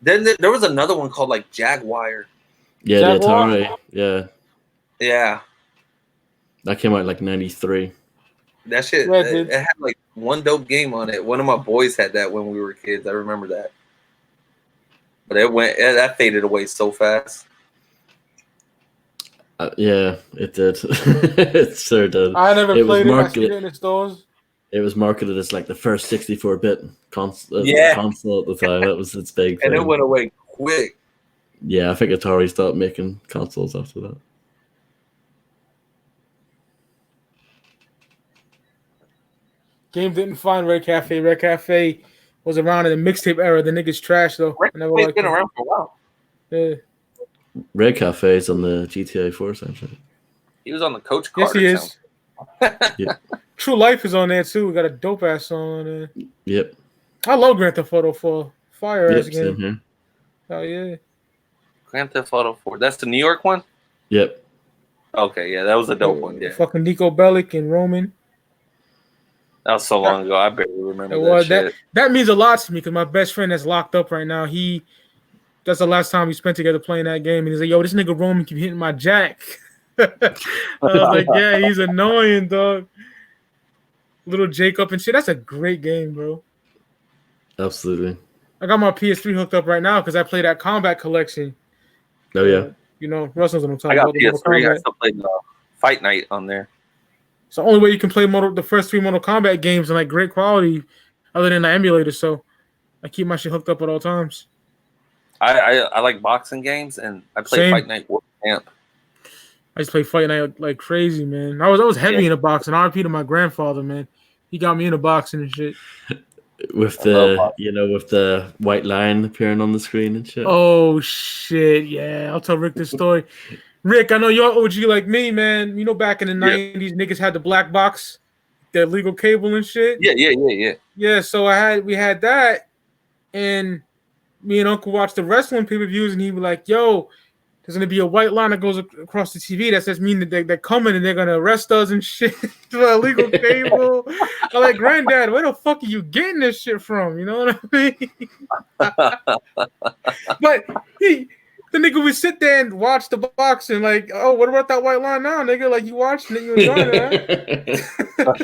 Then there was another one called Jaguar. Yeah, the Atari. Yeah. Yeah. That came out 93. That shit, it had one dope game on it. One of my boys had that when we were kids. I remember that. But that faded away so fast. Yeah, it did. It sure did. I never played it. I see it in the stores. It was marketed as the first 64-bit console at the time. That was its big thing. And it went away quick. Yeah, I think Atari stopped making consoles after that. Game didn't find Red Cafe. Red Cafe was around in the mixtape era. The niggas trash though. Red Cafe's been around for a while. Yeah. Red Cafe is on the GTA 4 soundtrack. He was on the Coach Carter. Yes, he is. Yeah. True Life is on there too. We got a dope ass song on there. Yep. I love Grand Theft Auto 4. Fire ass game. Same here. Oh yeah. Grand Theft Auto 4. That's the New York one? Yep. Okay, yeah, that was a dope one. Yeah. Fucking Nico Bellic and Roman. That was so long ago. I barely remember that shit. That means a lot to me because my best friend that's locked up right now. That's the last time we spent together playing that game, and he's like, "Yo, this nigga Roman keep hitting my jack." I was like, "Yeah, he's annoying, dog." Little Jacob and shit. That's a great game, bro. Absolutely. I got my PS3 hooked up right now because I play that Combat Collection. Oh yeah. Russell's what I'm talking about. I got PS3. I still play Fight Night on there. It's the only way you can play the first 3 Mortal Kombat games in great quality, other than the emulator. So I keep my shit hooked up at all times. I like boxing games, and I play Same. Fight Night War Camp. I used to play Fight Night like crazy, man. I was heavy into boxing. RP to my grandfather, man. He got me into boxing and shit. With the white line appearing on the screen and shit. Oh shit, yeah. I'll tell Rick this story. Rick, I know you're OG like me, man. You know, back in the 90s, niggas had the black box, the illegal cable and shit. Yeah. Yeah, so we had that, and me and Uncle watched the wrestling pay-per-views, and he was like, yo, there's gonna be a white line that goes across the TV that says mean that they're coming and they're gonna arrest us and shit for illegal cable. I'm like, Granddad, where the fuck are you getting this shit from? You know what I mean? But the nigga would sit there and watch the boxing, like, oh, what about that white line now, nigga? Like, you watching it, you enjoying it, huh?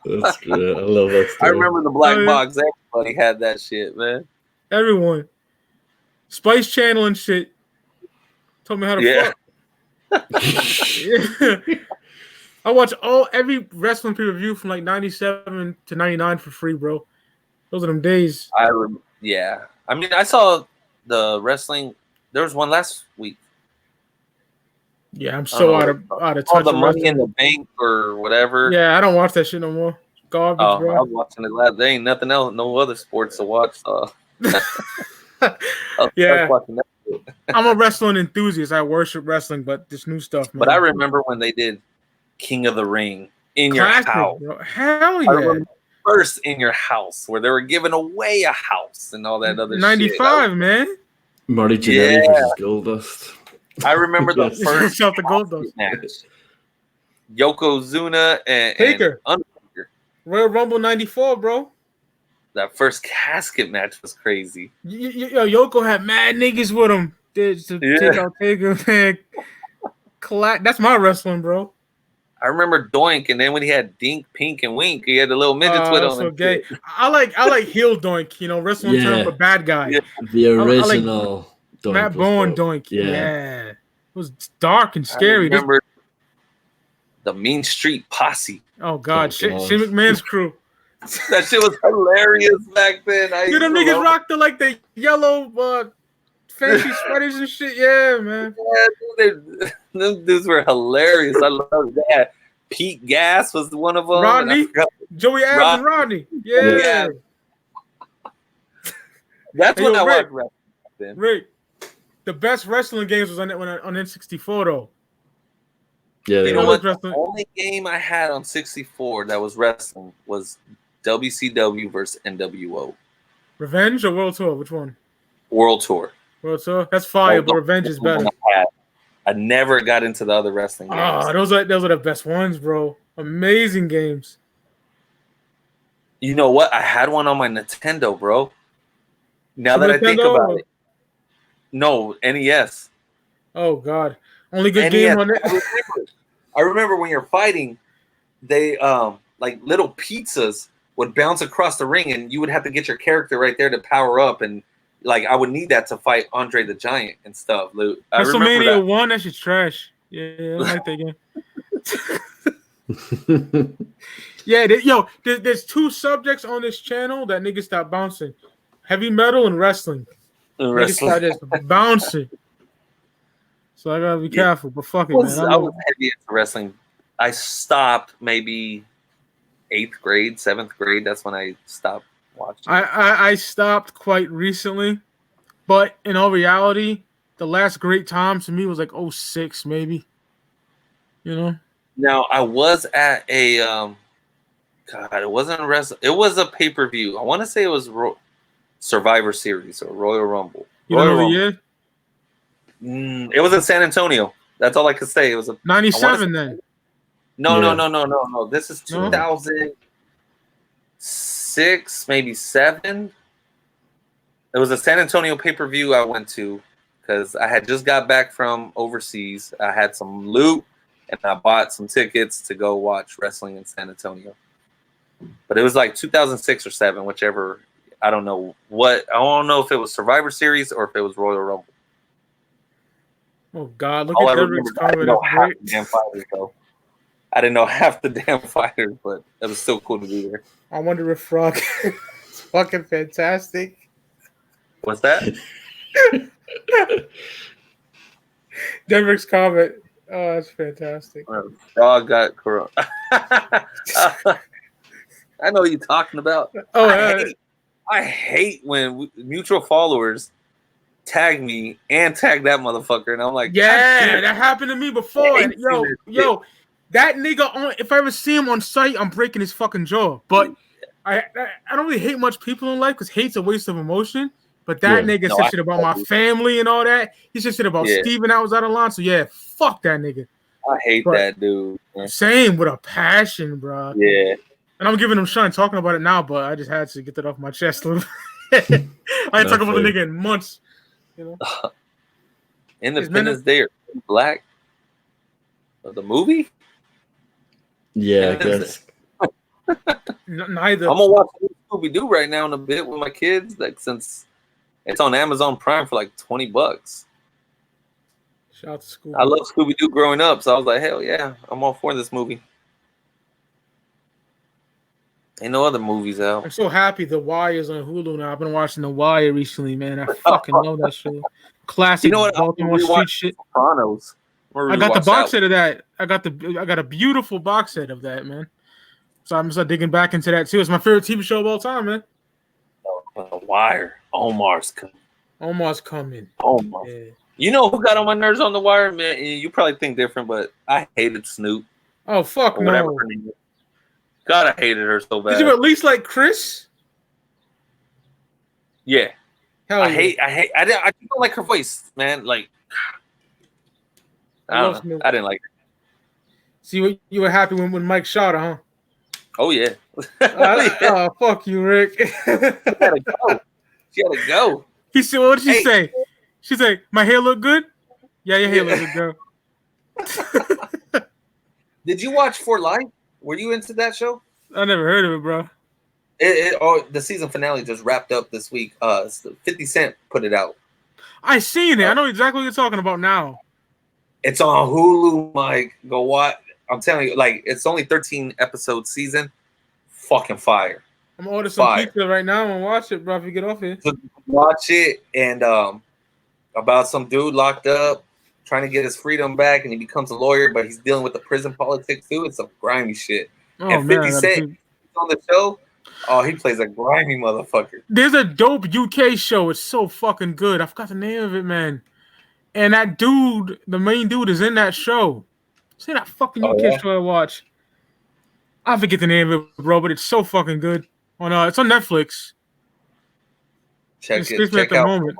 That's good. I love that story. I remember the black box. Everybody had that shit, man. Everyone. Spice Channel and shit. Told me how to fuck. Yeah. I watch every wrestling pay-per-view from like 97 to 99 for free, bro. Those are them days. I mean, I saw the wrestling. There was one last week. Yeah, I'm so out of touch. The Money in the Bank or whatever. Yeah, I don't watch that shit no more. Garbage, bro. I was watching it last. There ain't nothing else, no other sports to watch. So. Yeah. I'm a wrestling enthusiast. I worship wrestling, but this new stuff, man. But I remember when they did King of the Ring in your house. Bro. Hell yeah. I remember first in your house where they were giving away a house and all that other 95, shit. man. Marty Jannetty versus Goldust. I remember the first the Goldust match. Yokozuna and Undertaker. Royal Rumble 94, bro. That first casket match was crazy. Yo, Yoko had mad niggas with him to take out Taker, man. That's my wrestling, bro. I remember Doink, and then when he had Dink, Pink, and Wink, he had the little midgets with him. So gay. I like heel Doink, you know, wrestling term for bad guy. Yeah. The original Doink. Matt Bourne Doink. Yeah. It was dark and scary. I remember the Mean Street Posse. Oh, God. Shane McMahon's crew. That shit was hilarious back then. Dude, them niggas rocked the yellow fancy sweaters and shit. Yeah, man. Yeah, them dudes were hilarious. I love that. Pete Gas was one of them. Rodney, Joey Adams and Rodney. Yeah. That's when I watched wrestling. Then. Rick, the best wrestling games was on N64 though. Yeah, the only game I had on 64 that was wrestling was WCW versus NWO. Revenge or World Tour? Which one? World Tour. World Tour. That's fire, but Revenge is better. I never got into the other wrestling games. Oh, those are the best ones, bro. Amazing games. You know what? I had one on my Nintendo, bro. Now that I think about it. No, NES. Oh, God. Only good game on it. I remember when you're fighting, they like little pizzas would bounce across the ring, and you would have to get your character right there to power up. And like I would need that to fight Andre the Giant and stuff. WrestleMania 1, that shit's trash. Yeah, I like that game. Yeah, there's two subjects on this channel that niggas stop bouncing: heavy metal and wrestling. Niggas start just bouncing. So I gotta be careful, but fuck it, man. I was heavy into wrestling. I stopped maybe 8th grade, 7th grade. That's when I stopped watching. I stopped quite recently, but in all reality, the last great time to me was like 06, maybe. You know. Now I was at a God, it wasn't a wrestling. It was a pay-per-view. I want to say it was Survivor Series or Royal Rumble. You know the year? It was in San Antonio. That's all I could say. It was a 97 then. No. This is 2006, maybe 7. It was a San Antonio pay-per-view I went to because I had just got back from overseas. I had some loot and I bought some tickets to go watch wrestling in San Antonio. But it was like 2006 or 7, whichever. I don't know what. I don't know if it was Survivor Series or if it was Royal Rumble. Oh God! Look at Derek's comment. I didn't know half the damn fighters, but it was still cool to be there. I wonder if Frog. fucking fantastic. What's that? Derek's comment. Oh, that's fantastic. Dog got corona. I know what you're talking about. Oh, I hate when mutual followers tag me and tag that motherfucker, and I'm like, yeah, that happened to me before. And yo, that nigga if I ever see him on site, I'm breaking his fucking jaw. But I don't really hate much people in life because hate's a waste of emotion. But that nigga said shit about my family and all that. He said shit about Steven that was out of line. So yeah, fuck that nigga. I hate that dude. Man. Same with a passion, bro. Yeah. And I'm giving him shine talking about it now, but I just had to get that off my chest a little bit. I ain't talking about the nigga in months. You know? Independence Day or Black? The movie? Yeah, I guess. Neither. I'm gonna watch Scooby-Doo right now in a bit with my kids, like since it's on Amazon Prime for like $20. Shout out to Scooby. I love Scooby-Doo growing up, so I was like, hell yeah, I'm all for this movie. Ain't no other movies out. I'm so happy The Wire's on Hulu now. I've been watching The Wire recently, man. I fucking love that show. Classic. You know what? Baltimore Street shit. Sopranos. I got the box set of that. I got a beautiful box set of that, man. So I'm just digging back into that too. It's my favorite TV show of all time, man. The Wire. Omar's coming. Omar. Yeah. You know who got on my nerves on The Wire, man? You probably think different, but I hated Snoop. Oh fuck no. Whatever her name is. God, I hated her so bad. Did you at least like Chris? Yeah. Hell I don't like her voice, man. Like, I don't know. I didn't like her. See, you were happy when Mike shot her, huh? Oh yeah. Oh fuck you, Rick. She had to go. He said, "What did she say?" She said, "My hair look good." Yeah, your hair look good, girl. Did you watch For Life? Were you into that show? I never heard of it, bro. The season finale just wrapped up this week. 50 Cent put it out. I seen it. I know exactly what you're talking about now. It's on Hulu, Mike. Go watch. I'm telling you, like, it's only 13 episode season. Fucking fire. I'm gonna order some pizza right now and watch it, bro. If you get off here, watch it. And about some dude locked up, trying to get his freedom back, and he becomes a lawyer, but he's dealing with the prison politics too. It's some grimy shit. Oh, and 50 Cent on the show. Oh, he plays a grimy motherfucker. There's a dope UK show. It's so fucking good. I forgot the name of it, man. And that dude, the main dude, is in that show. See that fucking UK show I watch. I forget the name of it, bro, but it's so fucking good. It's on Netflix. Check out. Moment.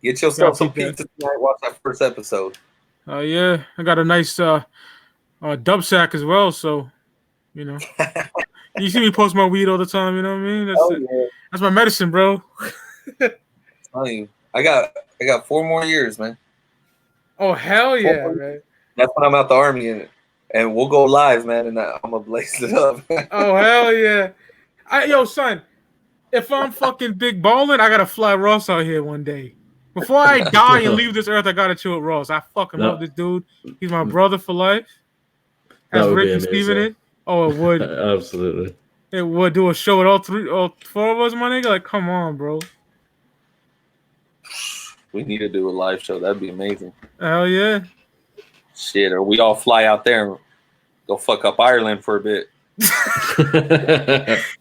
Get yourself some pizza tonight. Watch that first episode. Oh yeah, I got a nice dub sack as well. So, you know, you see me post my weed all the time. You know what I mean? That's my medicine, bro. I'm telling you, I got 4 more years, man. Oh hell yeah, man! That's when I'm out the army, and we'll go live, man. And I'm gonna blaze it up. Oh hell yeah! Yo, son, if I'm fucking big ballin', I gotta fly Ross out here one day. Before I die and leave this earth, I gotta chill with Ross. I fucking love this dude. He's my brother for life. Has Rick and Steven in? Oh, it would. Absolutely. It would do a show with all 4 of us, my nigga. Like, come on, bro. We need to do a live show. That'd be amazing. Hell yeah. Shit, or we all fly out there and go fuck up Ireland for a bit.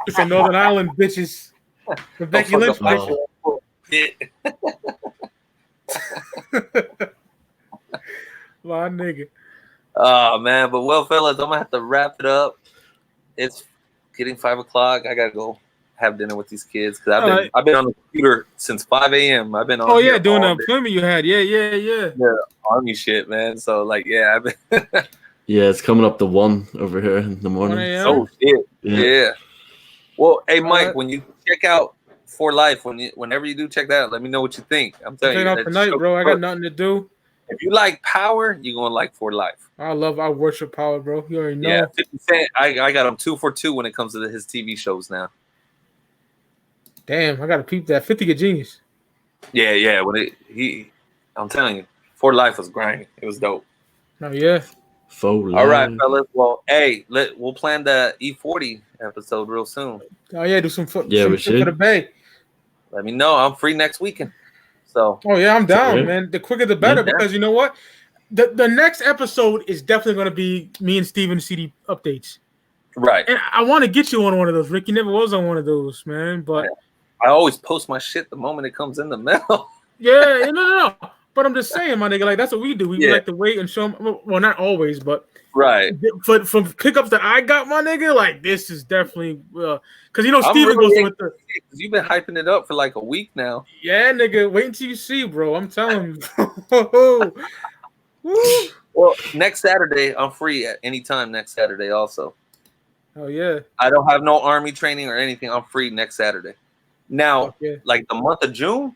It's a Northern Ireland bitches. The Becky Lynch bitch. My nigga. Oh man, but well, fellas, I'm gonna have to wrap it up. It's getting 5 o'clock. I gotta go have dinner with these kids because I've been on the computer since 5 a.m. I've been on. Oh yeah, doing the appointment you had. Yeah, army shit, man. So like, yeah, I've been. Yeah, it's coming up to 1 over here in the morning. Oh shit. Yeah. Well, hey Mike, when you check out For Life, whenever you do check that out, let me know what you think. I'm telling you, out tonight, bro. I got nothing to do. If you like Power, you're gonna like For Life. I worship Power, bro. You already know. Yeah, 50 Cent, I got him 2 for 2 when it comes to his TV shows now. Damn, I gotta peep that. 50 a genius. Yeah. I'm telling you, For Life was grinding. It was dope. Oh yeah. All right, fellas. Well, hey, we'll plan the E40 episode real soon. Oh yeah, do some foot. Yeah, we foot for the should. Bay. Let me know. I'm free next weekend. So. Oh yeah, I'm down, Yeah. man. The quicker the better, because you know what? The next episode is definitely going to be me and Steven CD updates. Right. And I want to get you on one of those. Rick, you never was on one of those, man. But I always post my shit the moment it comes in the mail. yeah, no. But I'm just saying, my nigga, like that's what we do. We like to wait and show them. Well, not always, but right. But from pickups that I got, my nigga, like this is definitely because you know Steven really goes with the. You've been hyping it up for like a week now. Yeah, nigga, wait until you see, bro. I'm telling you. Well, next Saturday I'm free at any time. Next Saturday also. Oh yeah. I don't have no army training or anything. I'm free next Saturday. Now, like the month of June.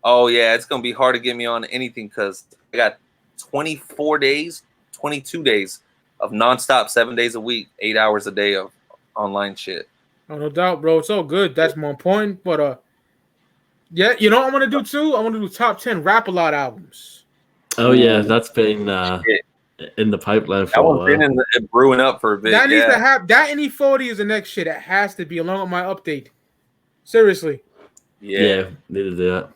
Oh yeah, it's gonna be hard to get me on anything because I got 24 days, 22 days of nonstop, 7 days a week, 8 hours a day of online shit. Oh, no doubt, bro. It's all good. That's more important. But yeah, you know what I'm gonna do too? I'm gonna do top 10 Rap-A-Lot albums. Oh yeah, that's been in the pipeline for a while. That one's been brewing up for a bit. That needs to have that in E40 is the next shit. It has to be along with my update. Seriously. Yeah, need to do that.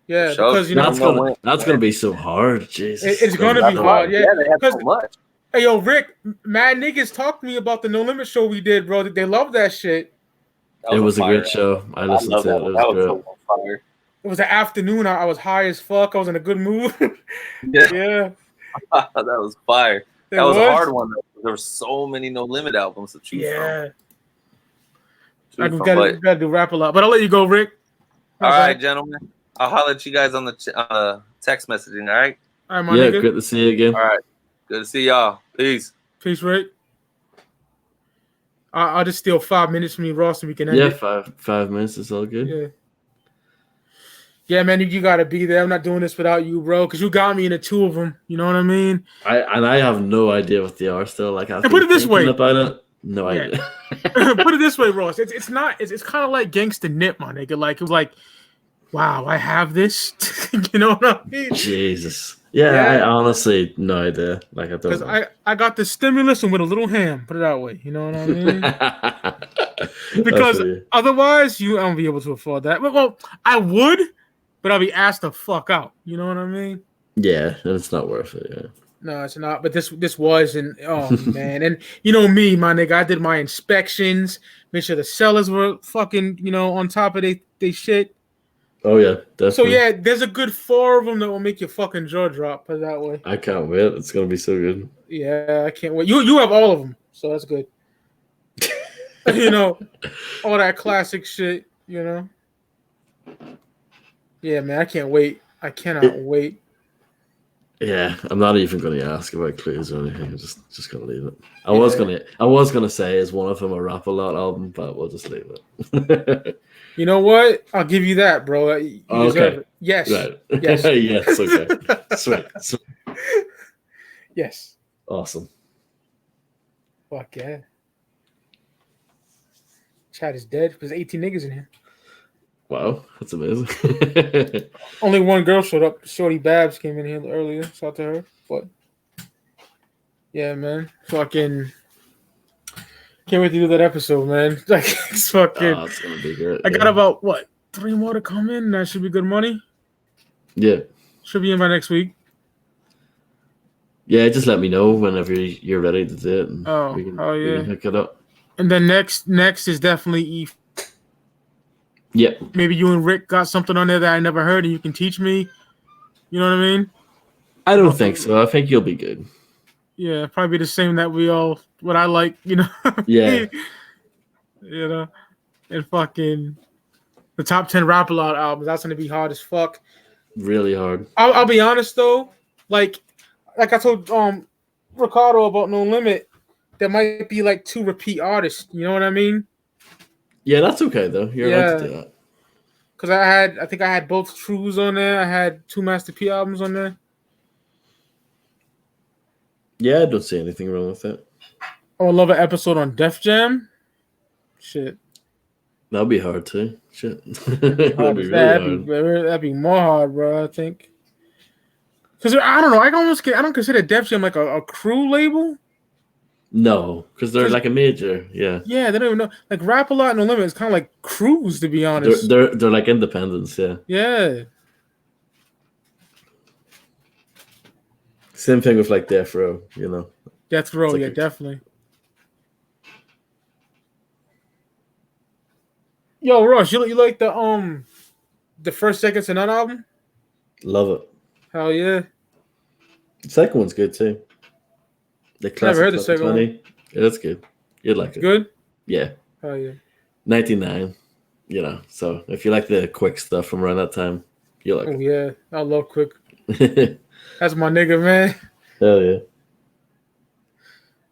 Yeah, because you know that's gonna be so hard. Jesus, it's gonna be hard. Yeah, they have so much. Hey, yo, Rick, mad niggas talked to me about the No Limit show we did, bro. They love that shit. It was a good show. I listened to it. It was great. So fire. It was an afternoon. I was high as fuck. I was in a good mood. Yeah. That was fire. That was a hard one. There were so many No Limit albums to choose from. We gotta do Rap-A-Lot. But I'll let you go, Rick. All right, gentlemen. I'll holler at you guys on the text messaging, all right? All right, my nigga. Good to see you again. All right. Good to see y'all. Peace. Peace, Rick. I'll just steal 5 minutes from you, Ross, and we can end it. 5 minutes is all good. Yeah, man, you gotta be there. I'm not doing this without you, bro, because you got me into 2 of them. You know what I mean? I have no idea what they are still. Like, I've put it this way about it. No idea. Put it this way, Ross. It's not. It's kind of like Gangsta Nip, my nigga. Like, it was like, wow, I have this. You know what I mean? Jesus. Yeah, I honestly no idea. Like, I don't know. I got the stimulus and with a little ham. Put it that way. You know what I mean? Because otherwise, I won't be able to afford that. Well, I would, but I'll be asked to fuck out. You know what I mean? Yeah, and it's not worth it. Yeah. No, it's not. But this was, and oh man, and you know me, my nigga. I did my inspections, made sure the sellers were fucking, on top of they shit. Oh yeah, definitely. So yeah, there's a good 4 of them that will make your fucking jaw drop. Put it that way. I can't wait. It's gonna be so good. Yeah, I can't wait. You have all of them, so that's good. All that classic shit. Yeah, man, I can't wait. I cannot wait. Yeah, I'm not even going to ask about clues or anything. I'm just going to leave it. I was gonna say is one of them a Rap-A-Lot album, but we'll just leave it. You know what? I'll give you that, bro. You deserve it. Yes. Right. Yes. Yes. Okay. Sweet. Yes. Awesome. Fuck yeah. Chat is dead. There's 18 niggas in here. Wow, that's amazing. Only one girl showed up. Shorty Babs came in here earlier. Shout out to her. But yeah, man. Fucking can't wait to do that episode, man. Like it's fucking. Oh, it's gonna be good. I got about 3 more to come in. That should be good money. Yeah. Should be in by next week. Yeah, just let me know whenever you're ready to do it. And we can hook it up. And then next is definitely E. Yeah. Maybe you and Rick got something on there that I never heard, and you can teach me. You know what I mean? I don't think so. I think you'll be good. Yeah, probably the same that what I like, Yeah. And fucking the top 10 Rap-A-Lot albums. That's gonna be hard as fuck. Really hard. I'll be honest though, like I told Ricardo about No Limit, there might be 2 repeat artists. You know what I mean? Yeah, that's okay though. You're allowed to do that. Because I think I had both Trues on there. I had 2 Master P albums on there. Yeah, I don't see anything wrong with that. I would love an episode on Def Jam. Shit. That'd be hard too. Shit. That'd be more hard, bro, I think. Because I don't know. I don't consider Def Jam like a crew label. No, because they're like a major. Yeah. Yeah, they don't even know. Like Rap a Lot, No Limit is kind of like Cruise, to be honest. They're like independents. Yeah. Yeah. Same thing with like Death Row. You know. Death Row, like yeah, definitely. Yo, Ross, you like the first Second to None album? Love it. Hell yeah. The second one's good too. The classic Never heard the second one. 2020. Yeah, that's good. You'd like it. Good? Yeah. Hell yeah. 99. You know, so if you like the quick stuff from around that time, you like Oh yeah. I love Quick. it. That's my nigga, man. Hell yeah.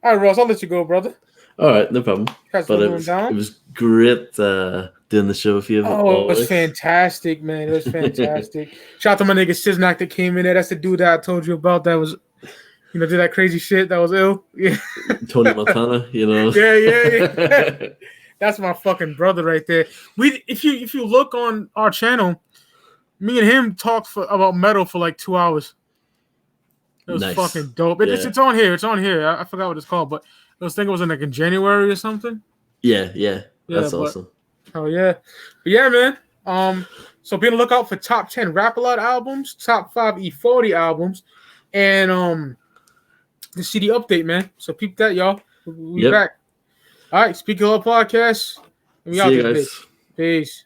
All right, Ross, I'll let you go, brother. All right, no problem. That's But what it going was, down. it was great doing the show with you. Oh, it was fantastic, man. It was fantastic. Shout out to my nigga Siznak that came in there. That's the dude that I told you about that was, did that crazy shit that was ill. Yeah. Tony Montana, you know. Yeah. That's my fucking brother right there. If you look on our channel, me and him talked about metal for like 2 hours. It was fucking dope. It's on here. It's on here. I forgot what it's called, but I was thinking it was in January or something. Yeah. That's awesome. Oh yeah. But yeah, man. So be on the lookout for top 10 Rap a Lot albums, top 5 E40 albums, and the CD update, man. So peep that, y'all. We'll be back. All right, Speak Your Love Podcast. We See out you this guys. bitch. Peace.